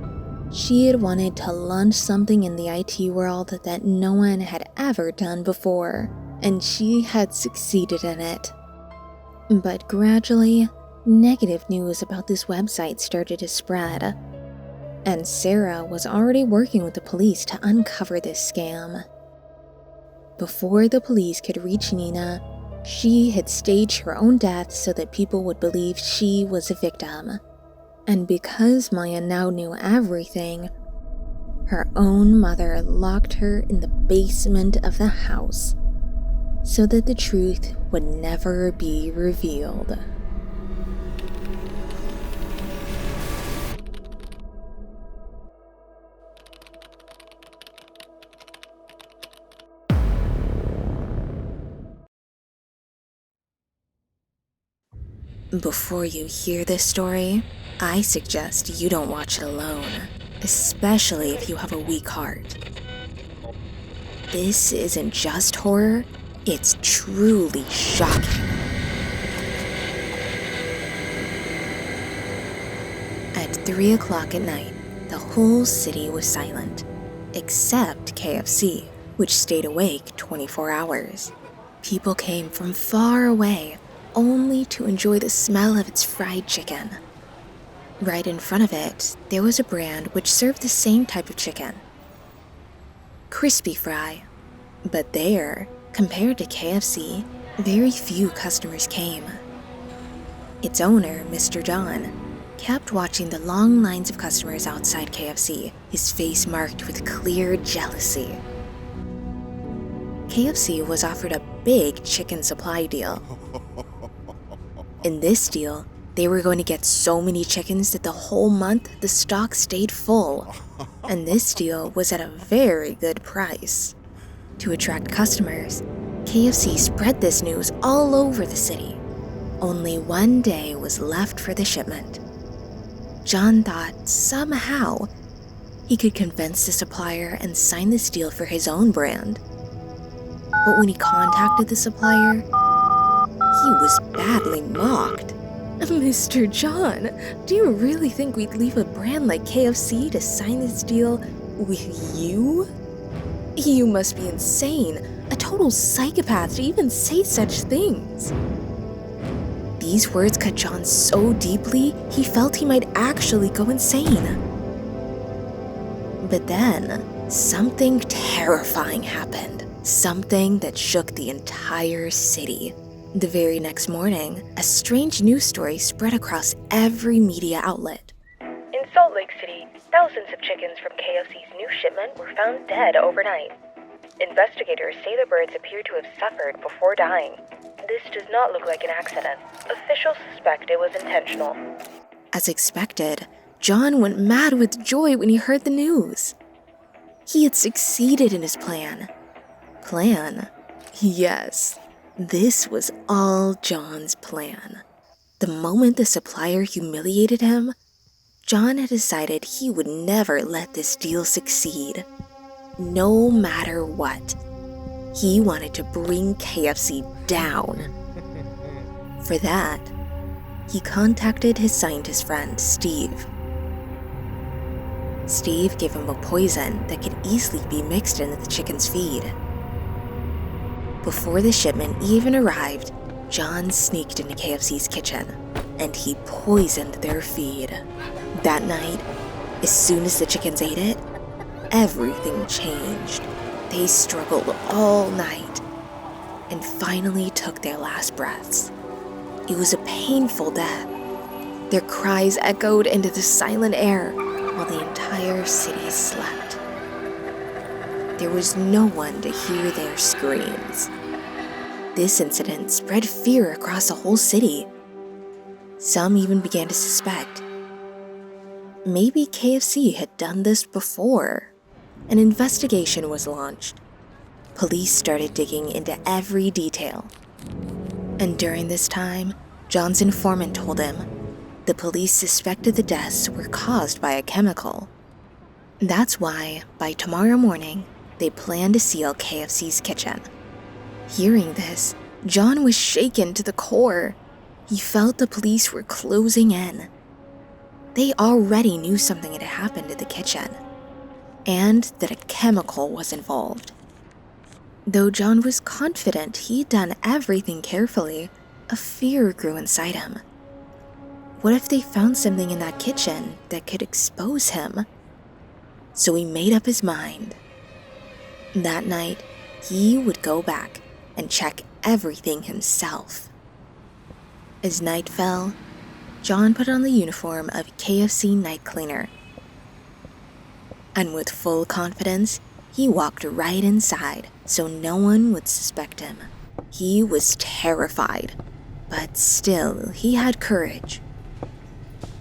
Speaker 3: She had wanted to launch something in the IT world that no one had ever done before, and she had succeeded in it. But gradually, negative news about this website started to spread, and Sarah was already working with the police to uncover this scam. Before the police could reach Nina, she had staged her own death so that people would believe she was a victim. And because Maya now knew everything, her own mother locked her in the basement of the house so that the truth would never be revealed. Before you hear this story, I suggest you don't watch it alone, especially if you have a weak heart. This isn't just horror, it's truly shocking. At 3 o'clock at night, the whole city was silent, except KFC, which stayed awake 24 hours. People came from far away, only to enjoy the smell of its fried chicken. Right in front of it, there was a brand which served the same type of chicken. Crispy fry. But there, compared to KFC, very few customers came. Its owner, Mr. John, kept watching the long lines of customers outside KFC, his face marked with clear jealousy. KFC was offered a big chicken supply deal. In this deal, they were going to get so many chickens that the whole month the stock stayed full. And this deal was at a very good price. To attract customers, KFC spread this news all over the city. Only one day was left for the shipment. John thought somehow he could convince the supplier and sign this deal for his own brand. But when he contacted the supplier, he was badly mocked. Mr. John, do you really think we'd leave a brand like KFC to sign this deal with you? You must be insane, a total psychopath to even say such things. These words cut John so deeply, he felt he might actually go insane. But then, something terrifying happened. Something that shook the entire city. The very next morning, a strange news story spread across every media outlet.
Speaker 6: In Salt Lake City, thousands of chickens from KFC's new shipment were found dead overnight. Investigators say the birds appear to have suffered before dying. This does not look like an accident. Officials suspect it was intentional.
Speaker 3: As expected, John went mad with joy when he heard the news. He had succeeded in his plan. Plan? Yes, this was all John's plan. The moment the supplier humiliated him, John had decided he would never let this deal succeed. No matter what, he wanted to bring KFC down. For that, he contacted his scientist friend, Steve. Steve gave him a poison that could easily be mixed into the chicken's feed. Before the shipment even arrived, John sneaked into KFC's kitchen, and he poisoned their feed. That night, as soon as the chickens ate it, everything changed. They struggled all night, and finally took their last breaths. It was a painful death. Their cries echoed into the silent air while the entire city slept. There was no one to hear their screams. This incident spread fear across the whole city. Some even began to suspect maybe KFC had done this before. An investigation was launched. Police started digging into every detail. And during this time, John's informant told him the police suspected the deaths were caused by a chemical. That's why, by tomorrow morning, they planned to seal KFC's kitchen. Hearing this, John was shaken to the core. He felt the police were closing in. They already knew something had happened in the kitchen, and that a chemical was involved. Though John was confident he'd done everything carefully, a fear grew inside him. What if they found something in that kitchen that could expose him? So he made up his mind. That night, he would go back and check everything himself. As night fell, John put on the uniform of KFC night cleaner. And with full confidence, he walked right inside so no one would suspect him. He was terrified, but still he had courage.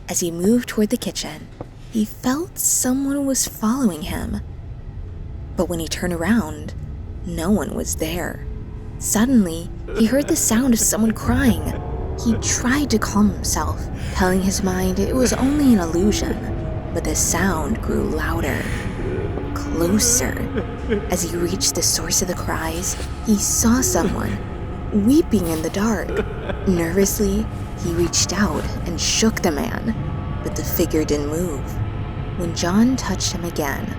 Speaker 3: As he moved toward the kitchen, he felt someone was following him. But when he turned around, no one was there. Suddenly, he heard the sound of someone crying. He tried to calm himself, telling his mind it was only an illusion, but the sound grew louder, closer. As he reached the source of the cries, he saw someone weeping in the dark. Nervously, he reached out and shook the man, but the figure didn't move. When John touched him again,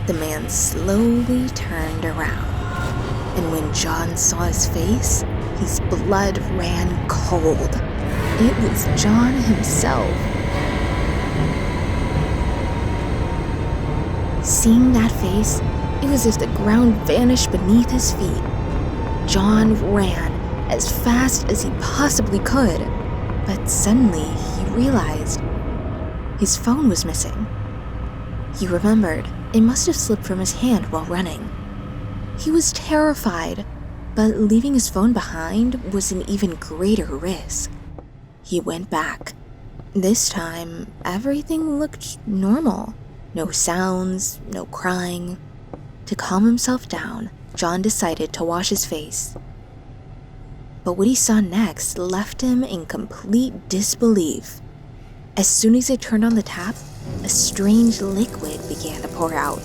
Speaker 3: the man slowly turned around. And when John saw his face, his blood ran cold. It was John himself. Seeing that face, it was as if the ground vanished beneath his feet. John ran as fast as he possibly could, but suddenly he realized his phone was missing. He remembered it must have slipped from his hand while running. He was terrified, but leaving his phone behind was an even greater risk. He went back. This time, everything looked normal. No sounds, no crying. To calm himself down, John decided to wash his face. But what he saw next left him in complete disbelief. As soon as he turned on the tap, a strange liquid began to pour out.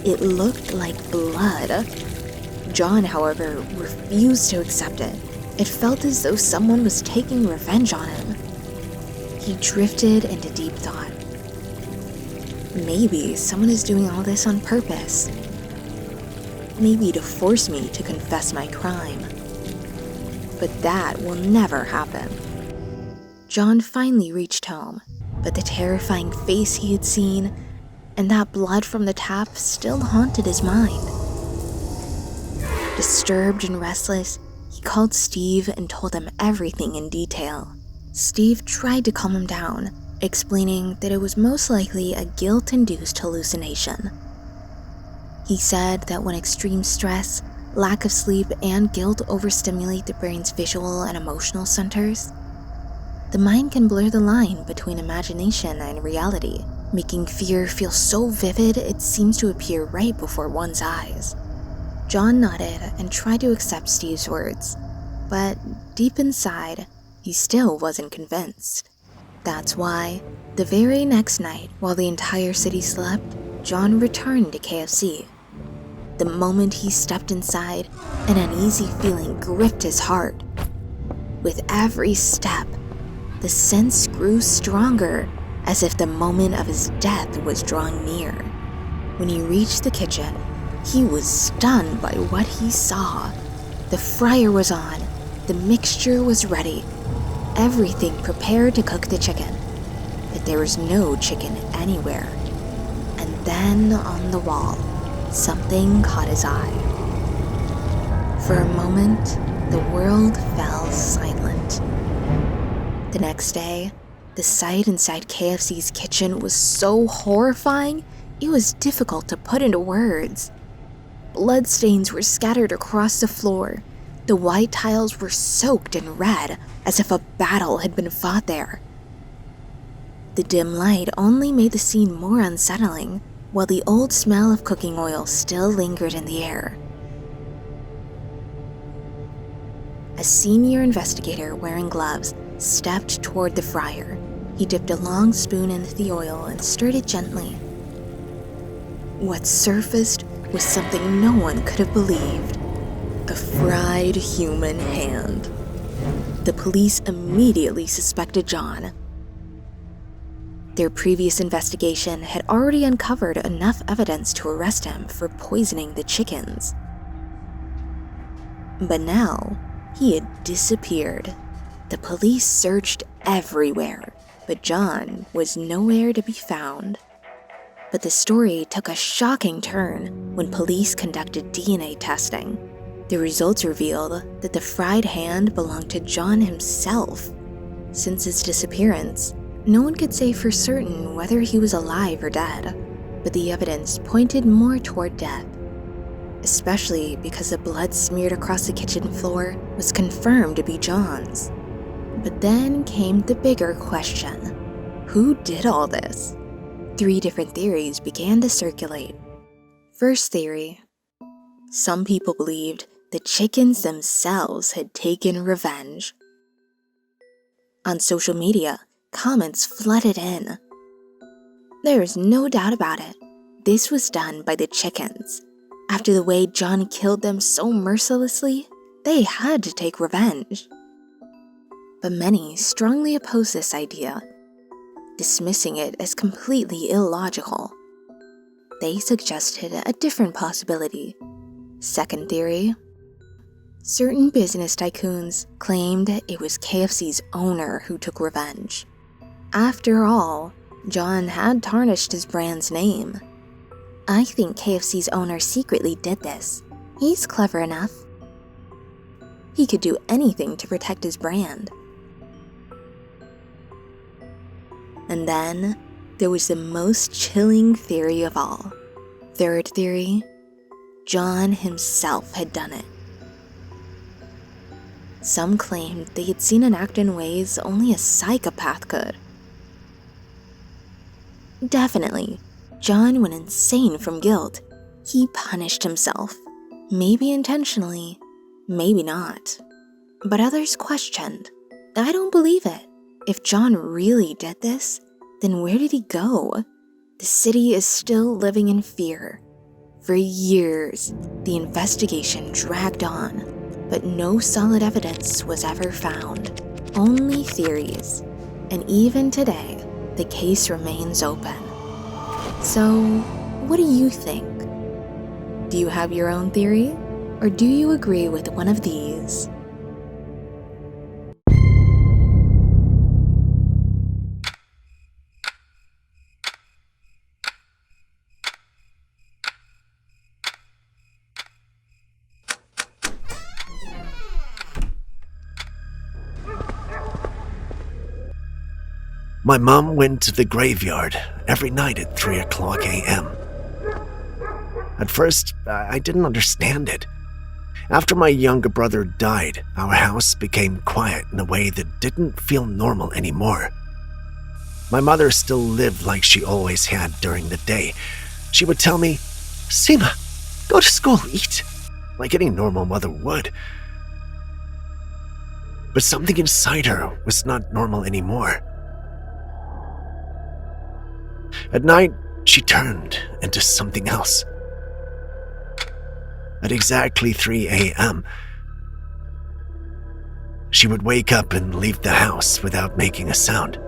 Speaker 3: It looked like blood. John, however, refused to accept it. It felt as though someone was taking revenge on him. He drifted into deep thought. Maybe someone is doing all this on purpose. Maybe to force me to confess my crime. But that will never happen. John finally reached home, but the terrifying face he had seen and that blood from the tap still haunted his mind. Disturbed and restless, he called Steve and told him everything in detail. Steve tried to calm him down, explaining that it was most likely a guilt-induced hallucination. He said that when extreme stress, lack of sleep, and guilt overstimulate the brain's visual and emotional centers, the mind can blur the line between imagination and reality, making fear feel so vivid it seems to appear right before one's eyes. John nodded and tried to accept Steve's words, but deep inside, he still wasn't convinced. That's why, the very next night, while the entire city slept, John returned to KFC. The moment he stepped inside, an uneasy feeling gripped his heart. With every step, the sense grew stronger, as if the moment of his death was drawing near. When he reached the kitchen, he was stunned by what he saw. The fryer was on, the mixture was ready, everything prepared to cook the chicken, but there was no chicken anywhere. And then on the wall, something caught his eye. For a moment, the world fell silent. The next day, the sight inside KFC's kitchen was so horrifying, it was difficult to put into words. Bloodstains were scattered across the floor. The white tiles were soaked in red, as if a battle had been fought there. The dim light only made the scene more unsettling, while the old smell of cooking oil still lingered in the air. A senior investigator wearing gloves stepped toward the fryer. He dipped a long spoon into the oil and stirred it gently. What surfaced was something no one could have believed. A fried human hand. The police immediately suspected John. Their previous investigation had already uncovered enough evidence to arrest him for poisoning the chickens. But now, he had disappeared. The police searched everywhere, but John was nowhere to be found. But the story took a shocking turn when police conducted DNA testing. The results revealed that the fried hand belonged to John himself. Since his disappearance, no one could say for certain whether he was alive or dead, but the evidence pointed more toward death, especially because the blood smeared across the kitchen floor was confirmed to be John's. But then came the bigger question: who did all this? 3 different theories began to circulate. First theory: some people believed the chickens themselves had taken revenge. On social media, comments flooded in. There is no doubt about it. This was done by the chickens. After the way John killed them so mercilessly, they had to take revenge. But many strongly opposed this idea, dismissing it as completely illogical. They suggested a different possibility. Second theory: certain business tycoons claimed it was KFC's owner who took revenge. After all, John had tarnished his brand's name. I think KFC's owner secretly did this. He's clever enough. He could do anything to protect his brand. And then there was the most chilling theory of all. Third theory, John himself had done it. Some claimed they had seen him act in ways only a psychopath could. Definitely, John went insane from guilt. He punished himself, maybe intentionally, maybe not. But others questioned. I don't believe it. If John really did this, then where did he go? The city is still living in fear. For years, the investigation dragged on, but no solid evidence was ever found. Only theories. And even today, the case remains open. So, what do you think? Do you have your own theory? Or do you agree with one of these?
Speaker 7: My mom went to the graveyard every night at 3:00 a.m. At first, I didn't understand it. After my younger brother died, our house became quiet in a way that didn't feel normal anymore. My mother still lived like she always had during the day. She would tell me, "Seema, go to school, eat," like any normal mother would. But something inside her was not normal anymore. At night, she turned into something else. At exactly 3 a.m., she would wake up and leave the house without making a sound.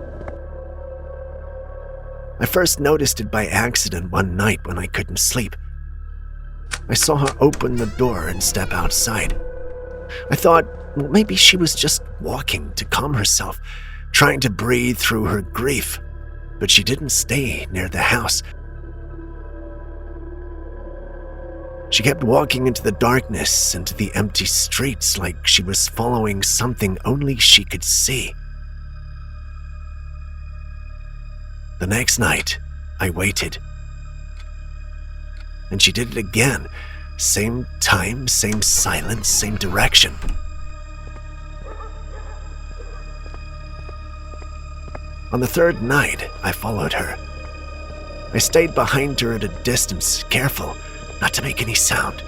Speaker 7: I first noticed it by accident one night when I couldn't sleep. I saw her open the door and step outside. I thought, well, maybe she was just walking to calm herself, trying to breathe through her grief. But she didn't stay near the house. She kept walking into the darkness, into the empty streets, like she was following something only she could see. The next night, I waited. And she did it again. Same time, same silence, same direction. On the third night, I followed her. I stayed behind her at a distance, careful not to make any sound.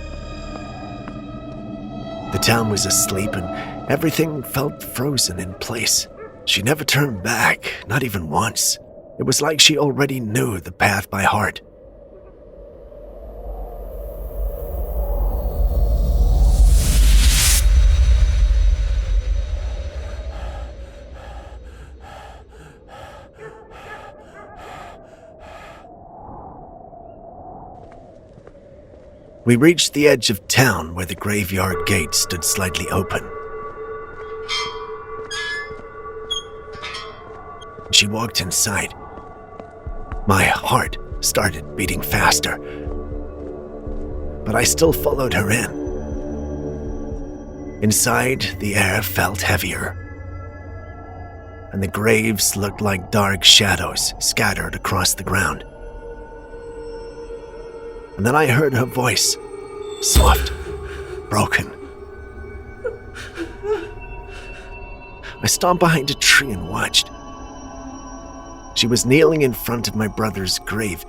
Speaker 7: The town was asleep and everything felt frozen in place. She never turned back, not even once. It was like she already knew the path by heart. We reached the edge of town where the graveyard gate stood slightly open. She walked inside. My heart started beating faster, but I still followed her in. Inside, the air felt heavier, and the graves looked like dark shadows scattered across the ground. And then I heard her voice, soft, broken. I stopped behind a tree and watched. She was kneeling in front of my brother's grave.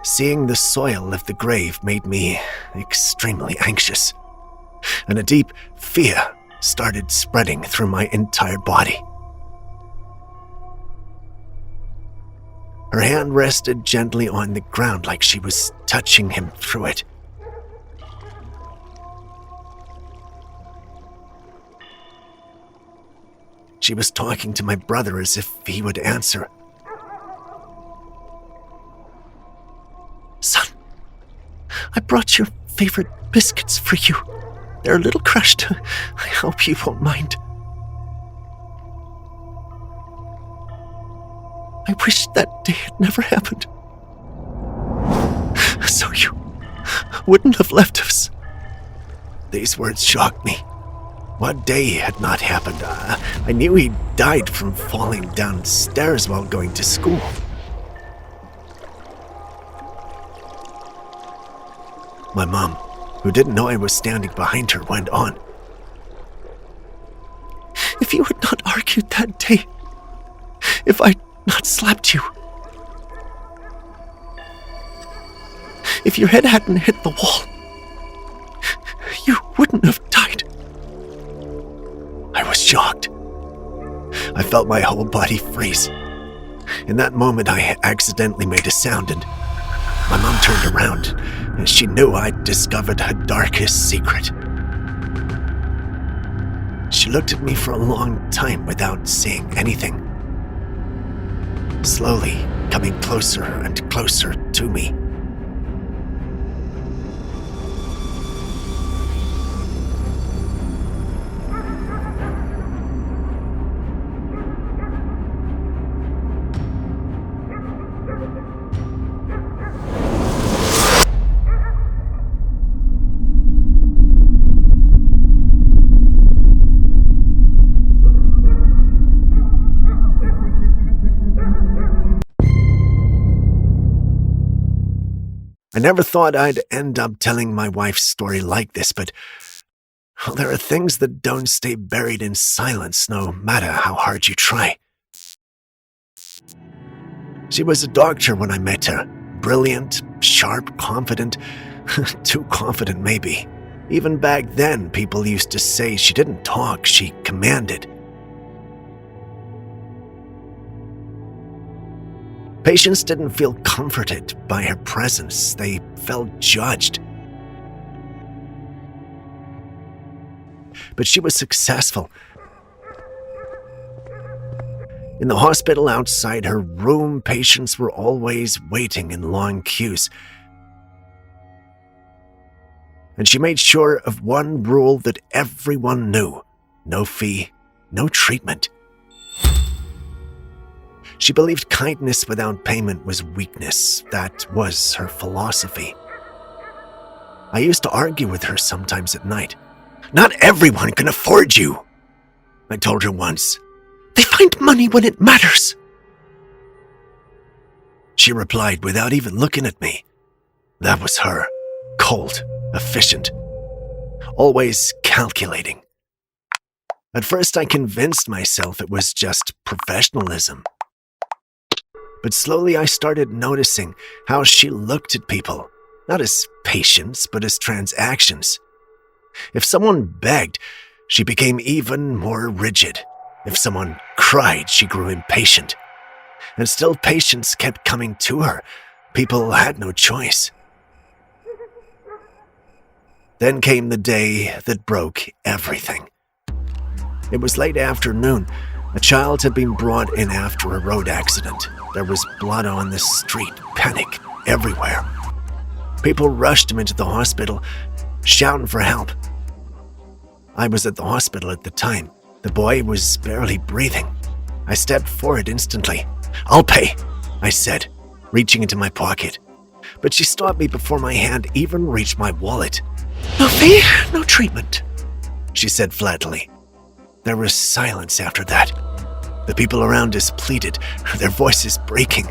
Speaker 7: Seeing the soil of the grave made me extremely anxious, and a deep fear started spreading through my entire body. Her hand rested gently on the ground like she was touching him through it. She was talking to my brother as if he would answer. "Son, I brought your favorite biscuits for you. They're a little crushed. I hope you won't mind. I wish that day had never happened." So you wouldn't have left us. These words shocked me. What day had not happened? I knew he died from falling downstairs while going to school. My mom, who didn't know I was standing behind her, went on. If you had not argued that day, if I'd not slapped you, if your head hadn't hit the wall, you wouldn't have died. I was shocked. I felt my whole body freeze. In that moment, I accidentally made a sound, and my mom turned around, and she knew I'd discovered her darkest secret. She looked at me for a long time without saying anything, slowly coming closer and closer to me. I never thought I'd end up telling my wife's story like this, but there are things that don't stay buried in silence no matter how hard you try. She was a doctor when I met her. Brilliant, sharp, confident. Too confident, maybe. Even back then, people used to say she didn't talk, she commanded. Patients didn't feel comforted by her presence. They felt judged. But she was successful. In the hospital outside her room, patients were always waiting in long queues. And she made sure of one rule that everyone knew: no fee, no treatment. She believed kindness without payment was weakness. That was her philosophy. I used to argue with her sometimes at night. Not everyone can afford you, I told her once. They find money when it matters. She replied without even looking at me. That was her. Cold, efficient, always calculating. At first I convinced myself it was just professionalism. But slowly I started noticing how she looked at people, not as patients, but as transactions. If someone begged, she became even more rigid. If someone cried, she grew impatient. And still patients kept coming to her. People had no choice. Then came the day that broke everything. It was late afternoon. A child had been brought in after a road accident. There was blood on the street, panic everywhere. People rushed him into the hospital, shouting for help. I was at the hospital at the time. The boy was barely breathing. I stepped forward instantly. "I'll pay," I said, reaching into my pocket. But she stopped me before my hand even reached my wallet. "No fee, no treatment," she said flatly. There was silence after that. The people around us pleaded, their voices breaking.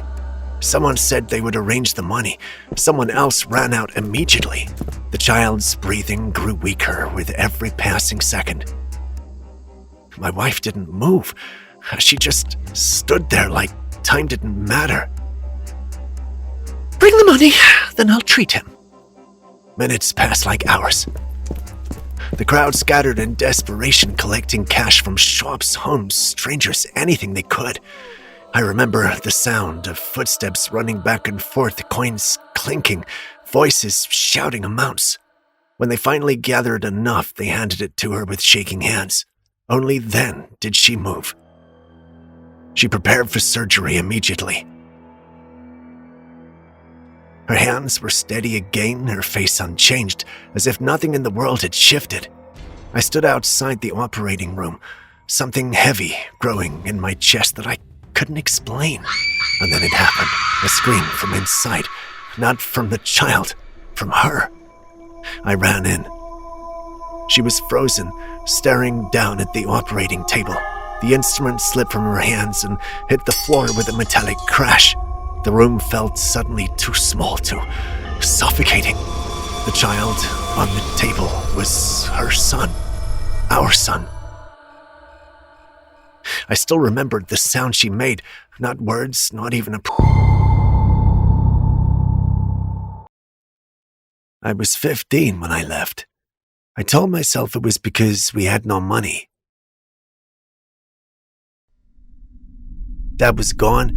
Speaker 7: Someone said they would arrange the money. Someone else ran out immediately. The child's breathing grew weaker with every passing second. My wife didn't move. She just stood there like time didn't matter. "Bring the money, then I'll treat him." Minutes passed like hours. The crowd scattered in desperation, collecting cash from shops, homes, strangers, anything they could. I remember the sound of footsteps running back and forth, coins clinking, voices shouting amounts. When they finally gathered enough, they handed it to her with shaking hands. Only then did she move. She prepared for surgery immediately. Her hands were steady again, her face unchanged, as if nothing in the world had shifted. I stood outside the operating room, something heavy growing in my chest that I couldn't explain. And then it happened, a scream from inside. not from the child, from her. I ran in. She was frozen, staring down at the operating table. The instrument slipped from her hands and hit the floor with a metallic crash. The room felt suddenly too small, too suffocating. The child on the table was her son, our son. I still remembered the sound she made, not words, not even a... I was 15 when I left. I told myself it was because we had no money. Dad was gone.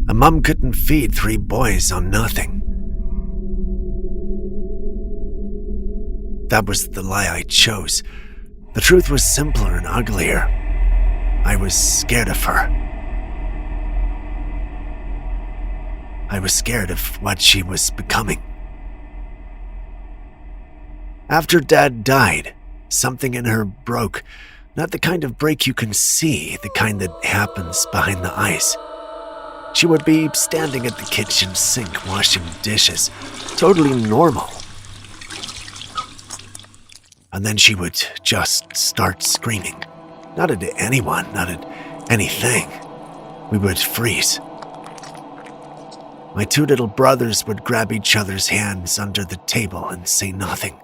Speaker 7: A mom couldn't feed 3 boys on nothing. That was the lie I chose. The truth was simpler and uglier. I was scared of her. I was scared of what she was becoming. After Dad died, something in her broke. Not the kind of break you can see, the kind that happens behind the eyes. She would be standing at the kitchen sink washing dishes, totally normal. And then she would just start screaming. Not at anyone, not at anything. We would freeze. My 2 little brothers would grab each other's hands under the table and say nothing.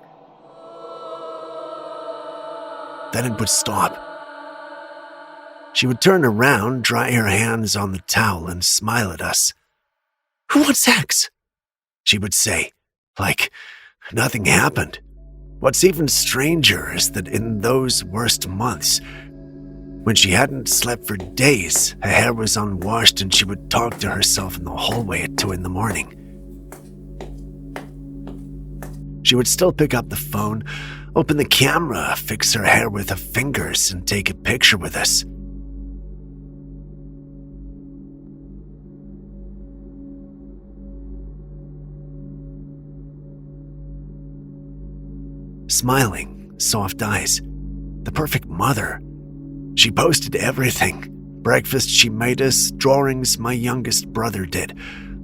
Speaker 7: Then it would stop. She would turn around, dry her hands on the towel, and smile at us. "Who wants sex?" she would say, like nothing happened. What's even stranger is that in those worst months, when she hadn't slept for days, her hair was unwashed, and she would talk to herself in the hallway at 2 a.m. She would still pick up the phone, open the camera, fix her hair with her fingers, and take a picture with us. Smiling, soft eyes, the perfect mother. She posted everything. Breakfast she made us, drawings my youngest brother did,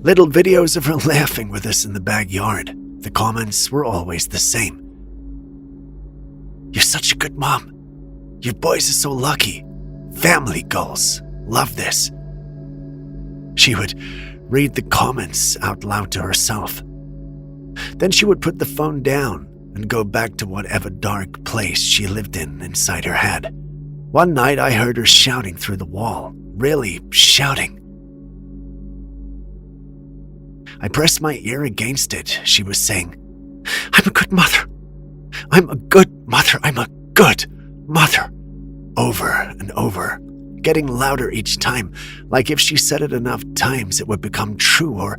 Speaker 7: little videos of her laughing with us in the backyard. The comments were always the same. "You're such a good mom. Your boys are so lucky. Family goals. Love this." She would read the comments out loud to herself. Then she would put the phone down and go back to whatever dark place she lived in inside her head. One night I heard her shouting through the wall, really shouting. I pressed my ear against it. She was saying, "I'm a good mother. I'm a good mother. I'm a good mother." Over and over, getting louder each time, like if she said it enough times it would become true, or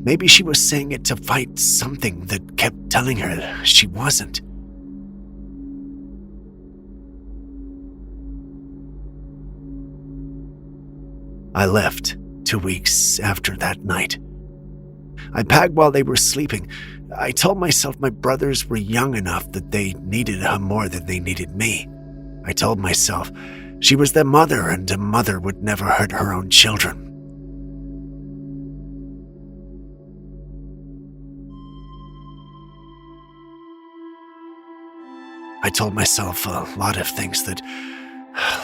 Speaker 7: maybe she was saying it to fight something that kept telling her she wasn't. I left 2 weeks after that night. I packed while they were sleeping. I told myself my brothers were young enough that they needed her more than they needed me. I told myself she was their mother, and a mother would never hurt her own children. I told myself a lot of things that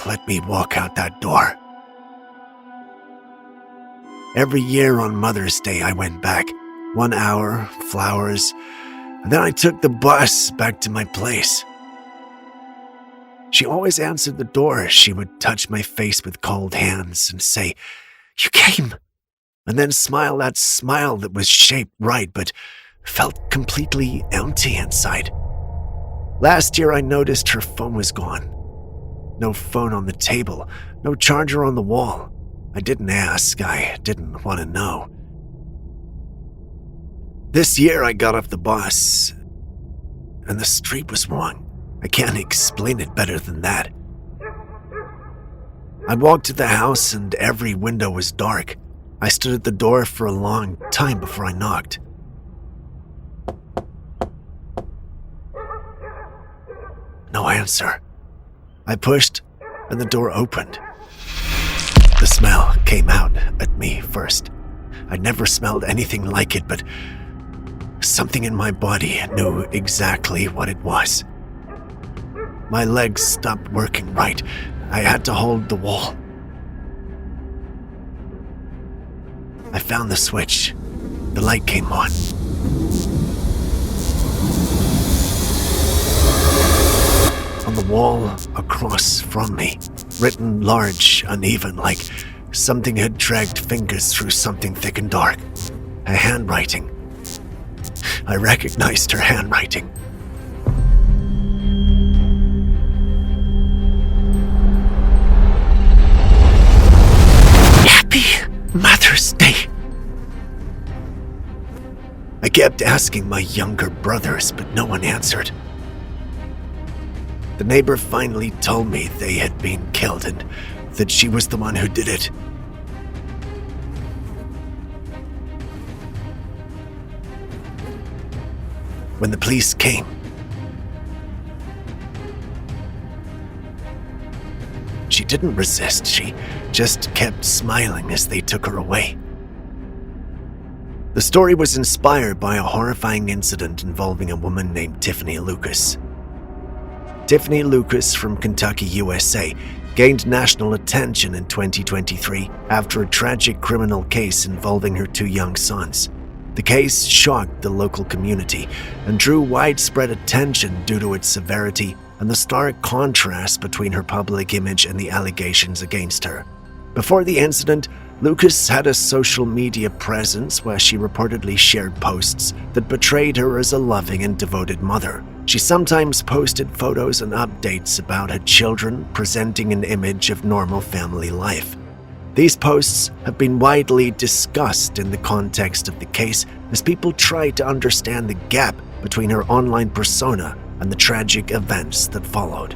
Speaker 7: let me walk out that door. Every year on Mother's Day, I went back. 1 hour, flowers, and then I took the bus back to my place. She always answered the door. She would touch my face with cold hands and say, "You came," and then smile that smile that was shaped right but felt completely empty inside. Last year, I noticed her phone was gone. No phone on the table, no charger on the wall. I didn't ask. I didn't want to know. This year, I got off the bus, and the street was wrong. I can't explain it better than that. I walked to the house, and every window was dark. I stood at the door for a long time before I knocked. No answer. I pushed, and the door opened. The smell came out at me first. I'd never smelled anything like it, but something in my body knew exactly what it was. My legs stopped working right. I had to hold the wall. I found the switch. The light came on. On the wall across from me, written large, uneven, like something had dragged fingers through something thick and dark. A handwriting. I recognized her handwriting. Happy Mother's Day. I kept asking my younger brothers, but no one answered. The neighbor finally told me they had been killed and that she was the one who did it. When the police came, she didn't resist. She just kept smiling as they took her away. The story was inspired by a horrifying incident involving a woman named Tiffany Lucas. Tiffany Lucas from Kentucky, USA, gained national attention in 2023 after a tragic criminal case involving her two young sons. The case shocked the local community and drew widespread attention due to its severity and the stark contrast between her public image and the allegations against her. Before the incident, Lucas had a social media presence where she reportedly shared posts that portrayed her as a loving and devoted mother. She sometimes posted photos and updates about her children, presenting an image of normal family life. These posts have been widely discussed in the context of the case as people try to understand the gap between her online persona and the tragic events that followed.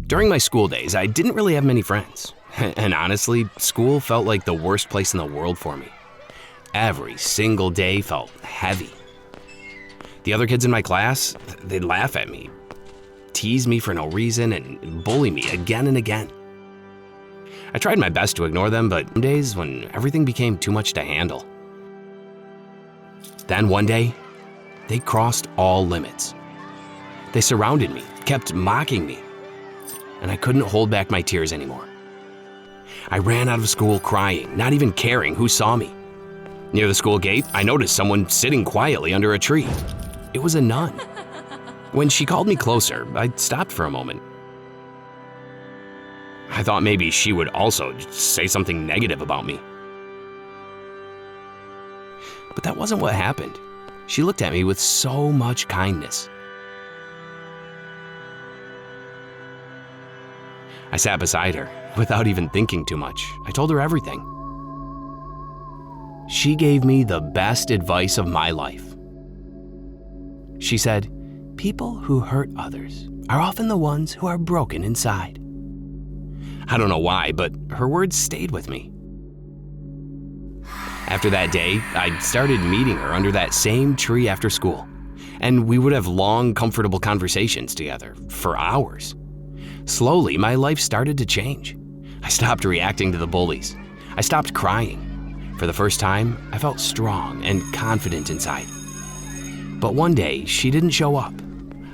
Speaker 2: During my school days, I didn't really have many friends. And honestly, school felt like the worst place in the world for me. Every single day felt heavy. The other kids in my class, they'd laugh at me, tease me for no reason, and bully me again and again. I tried my best to ignore them, but some days when everything became too much to handle. Then one day, they crossed all limits. They surrounded me, kept mocking me, and I couldn't hold back my tears anymore. I ran out of school crying, not even caring who saw me. Near the school gate, I noticed someone sitting quietly under a tree. It was a nun. When she called me closer, I stopped for a moment. I thought maybe she would also say something negative about me. But that wasn't what happened. She looked at me with so much kindness. I sat beside her, without even thinking too much. I told her everything. She gave me the best advice of my life. She said, "People who hurt others are often the ones who are broken inside." I don't know why, but her words stayed with me. After that day, I started meeting her under that same tree after school, and we would have long, comfortable conversations together for hours. Slowly, my life started to change. I stopped reacting to the bullies. I stopped crying. For the first time, I felt strong and confident inside. But one day, she didn't show up.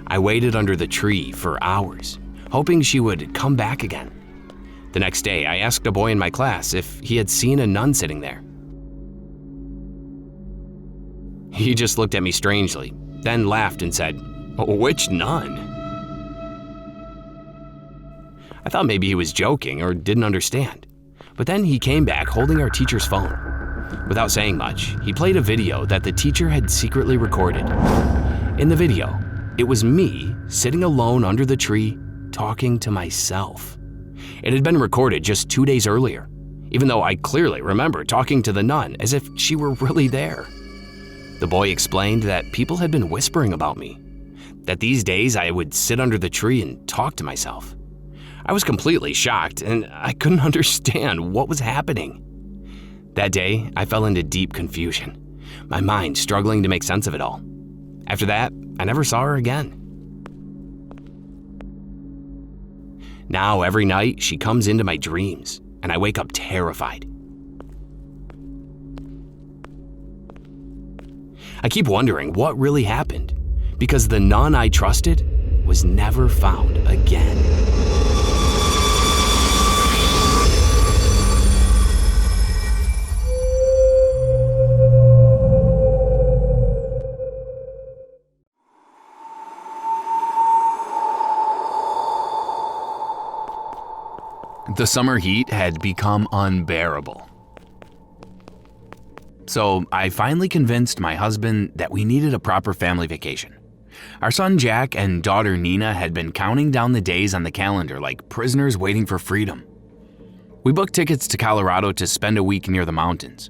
Speaker 2: I waited under the tree for hours, hoping she would come back again. The next day, I asked a boy in my class if he had seen a nun sitting there. He just looked at me strangely, then laughed and said, "Which nun?" I thought maybe he was joking or didn't understand. But then he came back holding our teacher's phone. Without saying much, he played a video that the teacher had secretly recorded. In the video, it was me sitting alone under the tree, talking to myself. It had been recorded just 2 days earlier, even though I clearly remember talking to the nun as if she were really there. The boy explained that people had been whispering about me, that these days I would sit under the tree and talk to myself. I was completely shocked, and I couldn't understand what was happening. That day, I fell into deep confusion, my mind struggling to make sense of it all. After that, I never saw her again. Now, every night, she comes into my dreams, and I wake up terrified. I keep wondering what really happened, because the nun I trusted was never found again. The summer heat had become unbearable. So I finally convinced my husband that we needed a proper family vacation. Our son Jack and daughter Nina had been counting down the days on the calendar like prisoners waiting for freedom. We booked tickets to Colorado to spend a week near the mountains.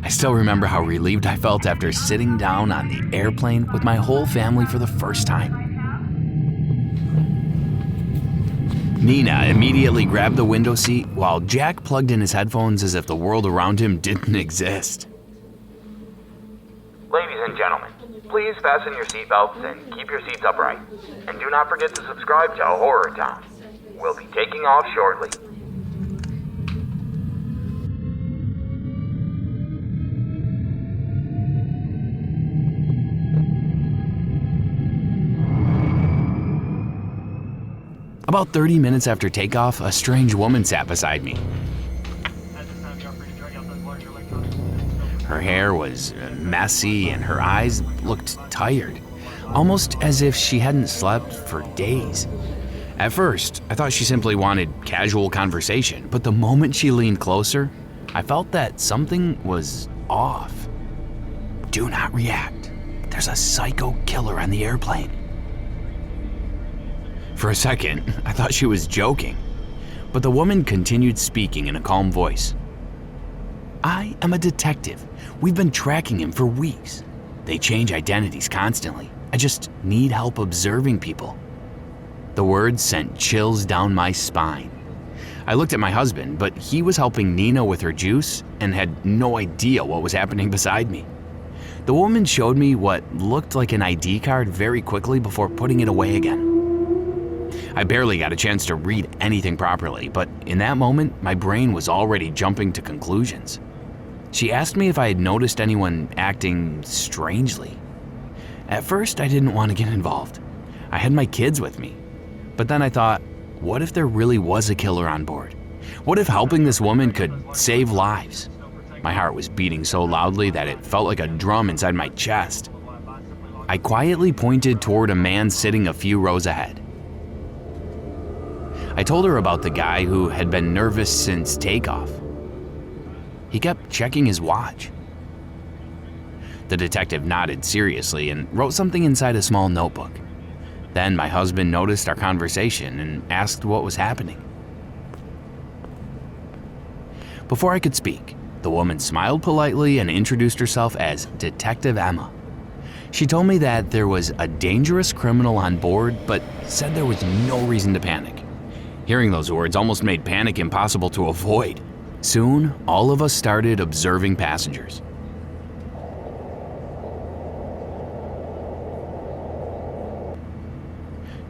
Speaker 2: I still remember how relieved I felt after sitting down on the airplane with my whole family for the first time. Nina immediately grabbed the window seat while Jack plugged in his headphones as if the world around him didn't exist.
Speaker 8: Ladies and gentlemen, please fasten your seatbelts and keep your seats upright. And do not forget to subscribe to Horror Town. We'll be taking off shortly.
Speaker 2: About 30 minutes after takeoff, a strange woman sat beside me. Her hair was messy and her eyes looked tired, almost as if she hadn't slept for days. At first, I thought she simply wanted casual conversation, but the moment she leaned closer, I felt that something was off. Do not react. There's a psycho killer on the airplane. For a second, I thought she was joking, but the woman continued speaking in a calm voice. I am a detective. We've been tracking him for weeks. They change identities constantly. I just need help observing people. The words sent chills down my spine. I looked at my husband, but he was helping Nina with her juice and had no idea what was happening beside me. The woman showed me what looked like an ID card very quickly before putting it away again. I barely got a chance to read anything properly, but in that moment, my brain was already jumping to conclusions. She asked me if I had noticed anyone acting strangely. At first, I didn't want to get involved. I had my kids with me. But then I thought, what if there really was a killer on board? What if helping this woman could save lives? My heart was beating so loudly that it felt like a drum inside my chest. I quietly pointed toward a man sitting a few rows ahead. I told her about the guy who had been nervous since takeoff. He kept checking his watch. The detective nodded seriously and wrote something inside a small notebook. Then my husband noticed our conversation and asked what was happening. Before I could speak, the woman smiled politely and introduced herself as Detective Emma. She told me that there was a dangerous criminal on board, but said there was no reason to panic. Hearing those words almost made panic impossible to avoid. Soon, all of us started observing passengers.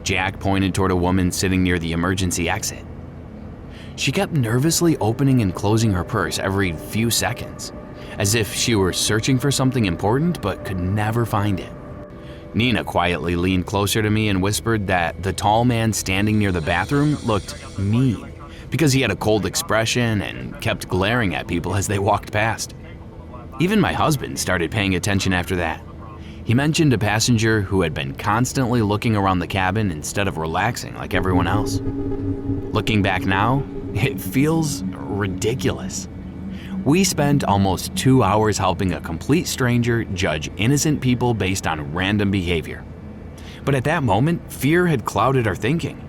Speaker 2: Jack pointed toward a woman sitting near the emergency exit. She kept nervously opening and closing her purse every few seconds, as if she were searching for something important but could never find it. Nina quietly leaned closer to me and whispered that the tall man standing near the bathroom looked mean because he had a cold expression and kept glaring at people as they walked past. Even my husband started paying attention after that. He mentioned a passenger who had been constantly looking around the cabin instead of relaxing like everyone else. Looking back now, it feels ridiculous. We spent almost 2 hours helping a complete stranger judge innocent people based on random behavior. But at that moment, fear had clouded our thinking.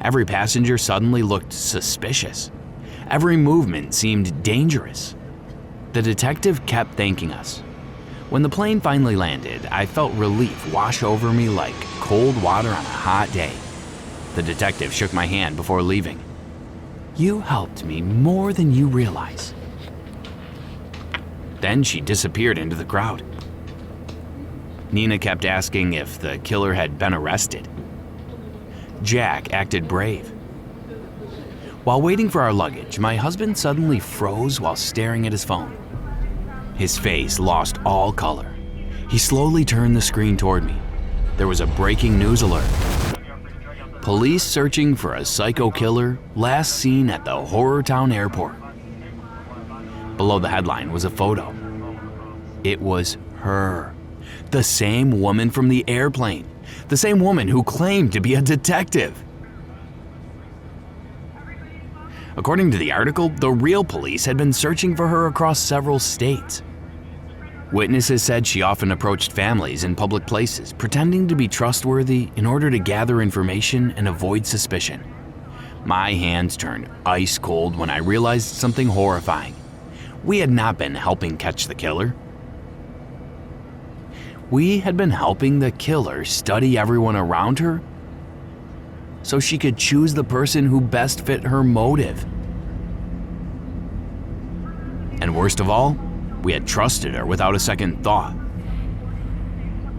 Speaker 2: Every passenger suddenly looked suspicious. Every movement seemed dangerous. The detective kept thanking us. When the plane finally landed, I felt relief wash over me like cold water on a hot day. The detective shook my hand before leaving. You helped me more than you realize. Then she disappeared into the crowd. Nina kept asking if the killer had been arrested. Jack acted brave. While waiting for our luggage, my husband suddenly froze while staring at his phone. His face lost all color. He slowly turned the screen toward me. There was a breaking news alert. Police searching for a psycho killer last seen at the Horror Town airport. Below the headline was a photo. It was her, the same woman from the airplane, the same woman who claimed to be a detective. According to the article, the real police had been searching for her across several states. Witnesses said she often approached families in public places, pretending to be trustworthy in order to gather information and avoid suspicion. My hands turned ice cold when I realized something horrifying. We had not been helping catch the killer. We had been helping the killer study everyone around her so she could choose the person who best fit her motive. And worst of all, we had trusted her without a second thought,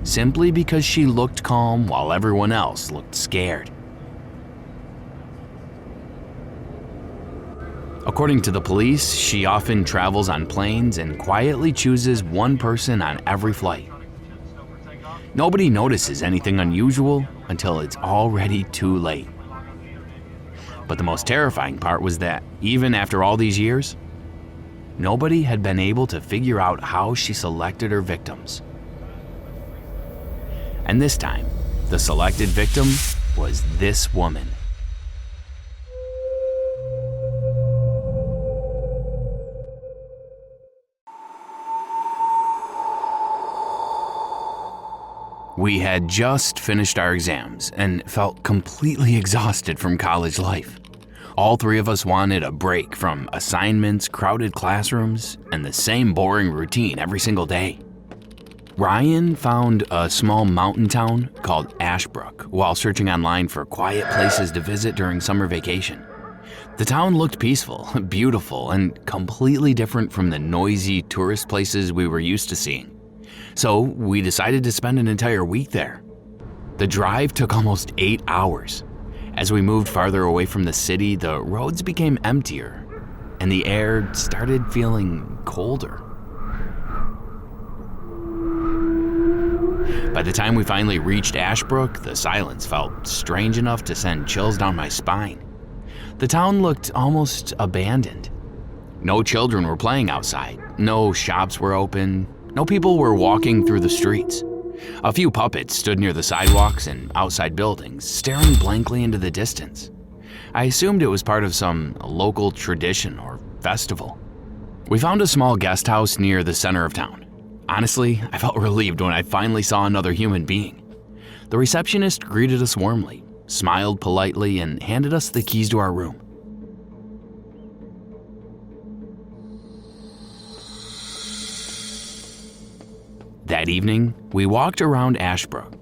Speaker 2: simply because she looked calm while everyone else looked scared. According to the police, she often travels on planes and quietly chooses one person on every flight. Nobody notices anything unusual until it's already too late. But the most terrifying part was that, even after all these years, nobody had been able to figure out how she selected her victims. And this time, the selected victim was this woman. We had just finished our exams and felt completely exhausted from college life. All three of us wanted a break from assignments, crowded classrooms, and the same boring routine every single day. Ryan found a small mountain town called Ashbrook while searching online for quiet places to visit during summer vacation. The town looked peaceful, beautiful, and completely different from the noisy tourist places we were used to seeing. So we decided to spend an entire week there. The drive took almost 8 hours. As we moved farther away from the city, the roads became emptier, and the air started feeling colder. By the time we finally reached Ashbrook, the silence felt strange enough to send chills down my spine. The town looked almost abandoned. No children were playing outside, no shops were open, no people were walking through the streets. A few puppets stood near the sidewalks and outside buildings, staring blankly into the distance. I assumed it was part of some local tradition or festival. We found a small guest house near the center of town. Honestly, I felt relieved when I finally saw another human being. The receptionist greeted us warmly, smiled politely, and handed us the keys to our room. That evening, we walked around Ashbrook.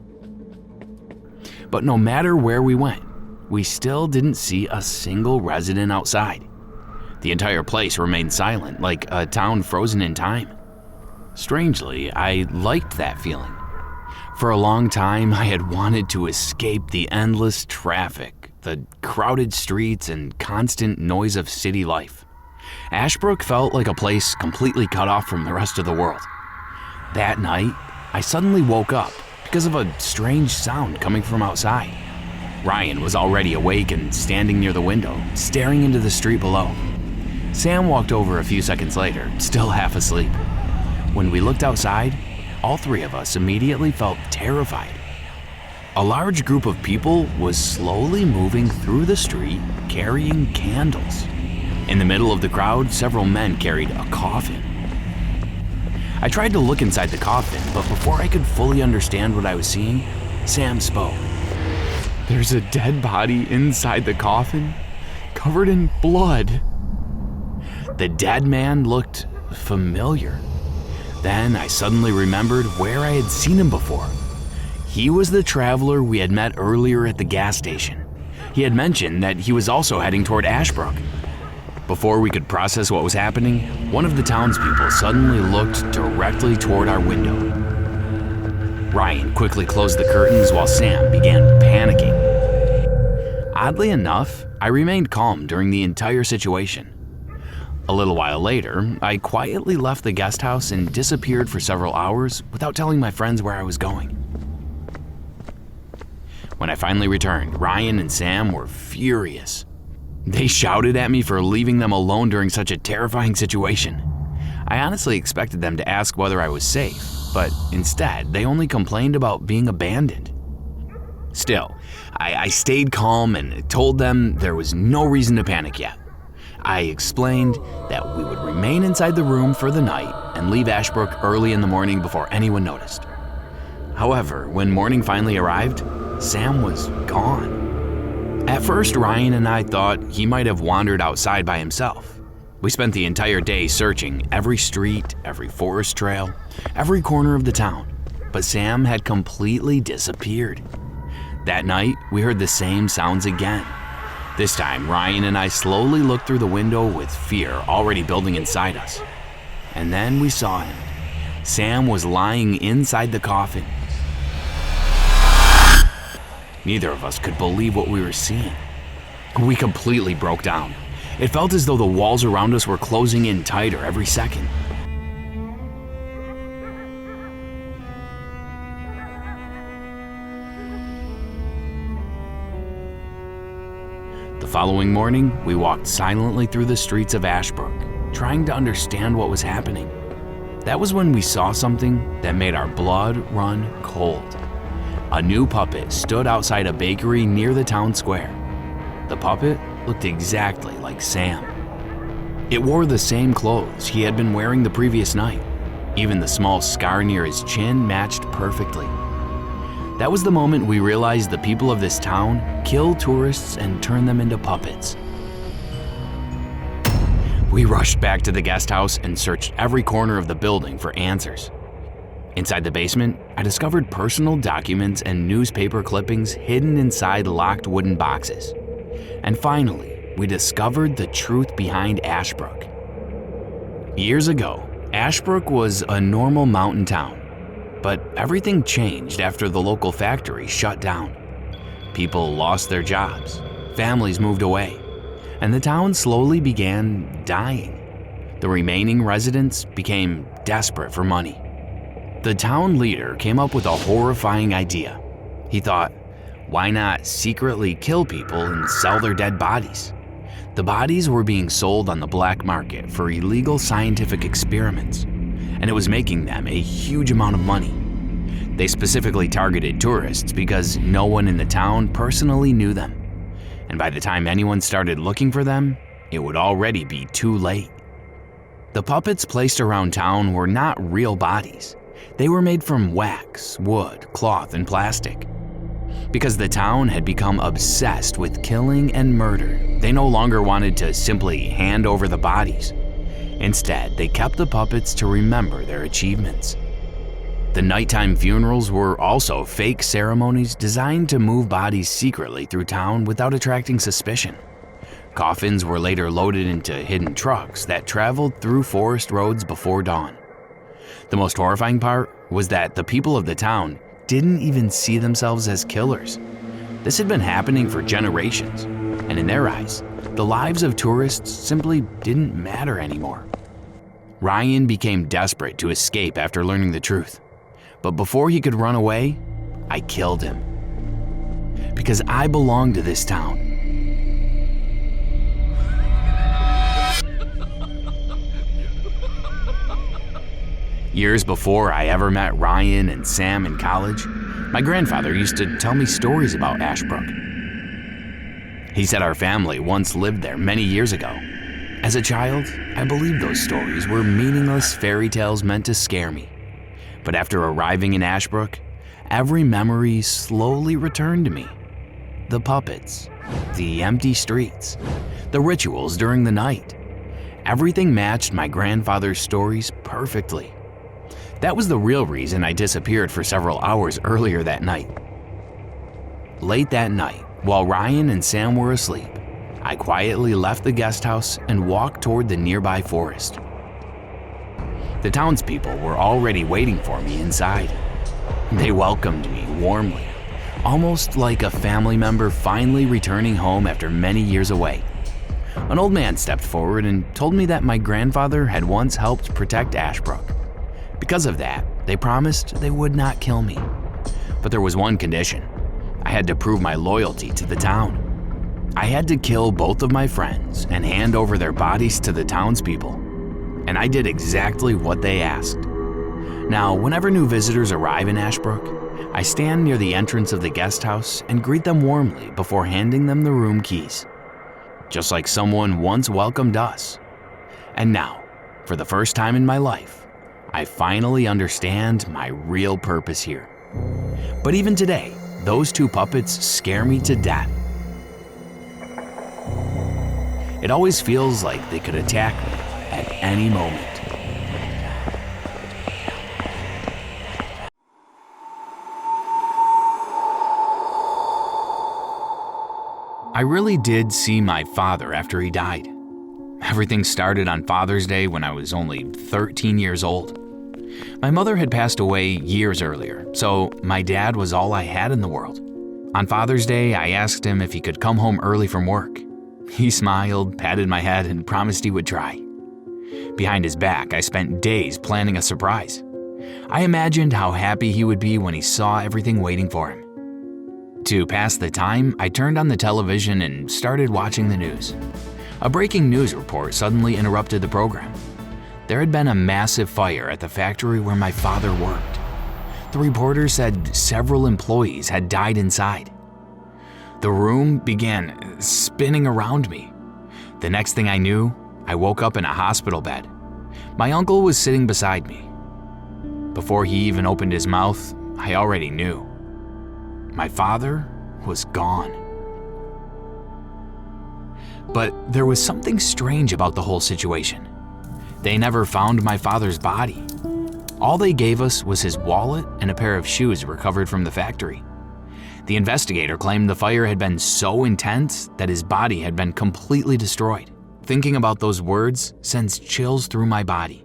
Speaker 2: But no matter where we went, we still didn't see a single resident outside. The entire place remained silent, like a town frozen in time. Strangely, I liked that feeling. For a long time, I had wanted to escape the endless traffic, the crowded streets, and constant noise of city life. Ashbrook felt like a place completely cut off from the rest of the world. That night, I suddenly woke up because of a strange sound coming from outside. Ryan was already awake and standing near the window, staring into the street below. Sam walked over a few seconds later, still half asleep. When we looked outside, all three of us immediately felt terrified. A large group of people was slowly moving through the street, carrying candles. In the middle of the crowd, several men carried a coffin. I tried to look inside the coffin, but before I could fully understand what I was seeing, Sam spoke. "There's a dead body inside the coffin, covered in blood." The dead man looked familiar. Then I suddenly remembered where I had seen him before. He was the traveler we had met earlier at the gas station. He had mentioned that he was also heading toward Ashbrook. Before we could process what was happening, one of the townspeople suddenly looked directly toward our window. Ryan quickly closed the curtains while Sam began panicking. Oddly enough, I remained calm during the entire situation. A little while later, I quietly left the guest house and disappeared for several hours without telling my friends where I was going. When I finally returned, Ryan and Sam were furious. They shouted at me for leaving them alone during such a terrifying situation. I honestly expected them to ask whether I was safe, but instead, they only complained about being abandoned. Still, I stayed calm and told them there was no reason to panic yet. I explained that we would remain inside the room for the night and leave Ashbrook early in the morning before anyone noticed. However, when morning finally arrived, Sam was gone. At first, Ryan and I thought he might have wandered outside by himself. We spent the entire day searching every street, every forest trail, every corner of the town, but Sam had completely disappeared. That night, we heard the same sounds again. This time, Ryan and I slowly looked through the window with fear already building inside us. And then we saw him. Sam was lying inside the coffin. Neither of us could believe what we were seeing. We completely broke down. It felt as though the walls around us were closing in tighter every second. The following morning, we walked silently through the streets of Ashbrook, trying to understand what was happening. That was when we saw something that made our blood run cold. A new puppet stood outside a bakery near the town square. The puppet looked exactly like Sam. It wore the same clothes he had been wearing the previous night. Even the small scar near his chin matched perfectly. That was the moment we realized the people of this town kill tourists and turn them into puppets. We rushed back to the guest house and searched every corner of the building for answers. Inside the basement, I discovered personal documents and newspaper clippings hidden inside locked wooden boxes. And finally, we discovered the truth behind Ashbrook. Years ago, Ashbrook was a normal mountain town. But everything changed after the local factory shut down. People lost their jobs, families moved away, and the town slowly began dying. The remaining residents became desperate for money. The town leader came up with a horrifying idea. He thought, why not secretly kill people and sell their dead bodies? The bodies were being sold on the black market for illegal scientific experiments, and it was making them a huge amount of money. They specifically targeted tourists because no one in the town personally knew them. And by the time anyone started looking for them, it would already be too late. The puppets placed around town were not real bodies. They were made from wax, wood, cloth, and plastic. Because the town had become obsessed with killing and murder, they no longer wanted to simply hand over the bodies. Instead, they kept the puppets to remember their achievements. The nighttime funerals were also fake ceremonies designed to move bodies secretly through town without attracting suspicion. Coffins were later loaded into hidden trucks that traveled through forest roads before dawn. The most horrifying part was that the people of the town didn't even see themselves as killers. This had been happening for generations, and in their eyes, the lives of tourists simply didn't matter anymore. Ryan became desperate to escape after learning the truth. But before he could run away, I killed him. Because I belong to this town. Years before I ever met Ryan and Sam in college, my grandfather used to tell me stories about Ashbrook. He said our family once lived there many years ago. As a child, I believed those stories were meaningless fairy tales meant to scare me. But after arriving in Ashbrook, every memory slowly returned to me. The puppets, the empty streets, the rituals during the night. Everything matched my grandfather's stories perfectly. That was the real reason I disappeared for several hours earlier that night. Late that night, while Ryan and Sam were asleep, I quietly left the guest house and walked toward the nearby forest. The townspeople were already waiting for me inside. They welcomed me warmly, almost like a family member finally returning home after many years away. An old man stepped forward and told me that my grandfather had once helped protect Ashbrook. Because of that, they promised they would not kill me. But there was one condition. I had to prove my loyalty to the town. I had to kill both of my friends and hand over their bodies to the townspeople. And I did exactly what they asked. Now, whenever new visitors arrive in Ashbrook, I stand near the entrance of the guest house and greet them warmly before handing them the room keys. Just like someone once welcomed us. And now, for the first time in my life, I finally understand my real purpose here. But even today, those two puppets scare me to death. It always feels like they could attack me at any moment. I really did see my father after he died. Everything started on Father's Day when I was only 13 years old. My mother had passed away years earlier, so my dad was all I had in the world. On Father's Day, I asked him if he could come home early from work. He smiled, patted my head, and promised he would try. Behind his back, I spent days planning a surprise. I imagined how happy he would be when he saw everything waiting for him. To pass the time, I turned on the television and started watching the news. A breaking news report suddenly interrupted the program. There had been a massive fire at the factory where my father worked. The reporter said several employees had died inside. The room began spinning around me. The next thing I knew, I woke up in a hospital bed. My uncle was sitting beside me. Before he even opened his mouth, I already knew. My father was gone. But there was something strange about the whole situation. They never found my father's body. All they gave us was his wallet and a pair of shoes recovered from the factory. The investigator claimed the fire had been so intense that his body had been completely destroyed. Thinking about those words sends chills through my body.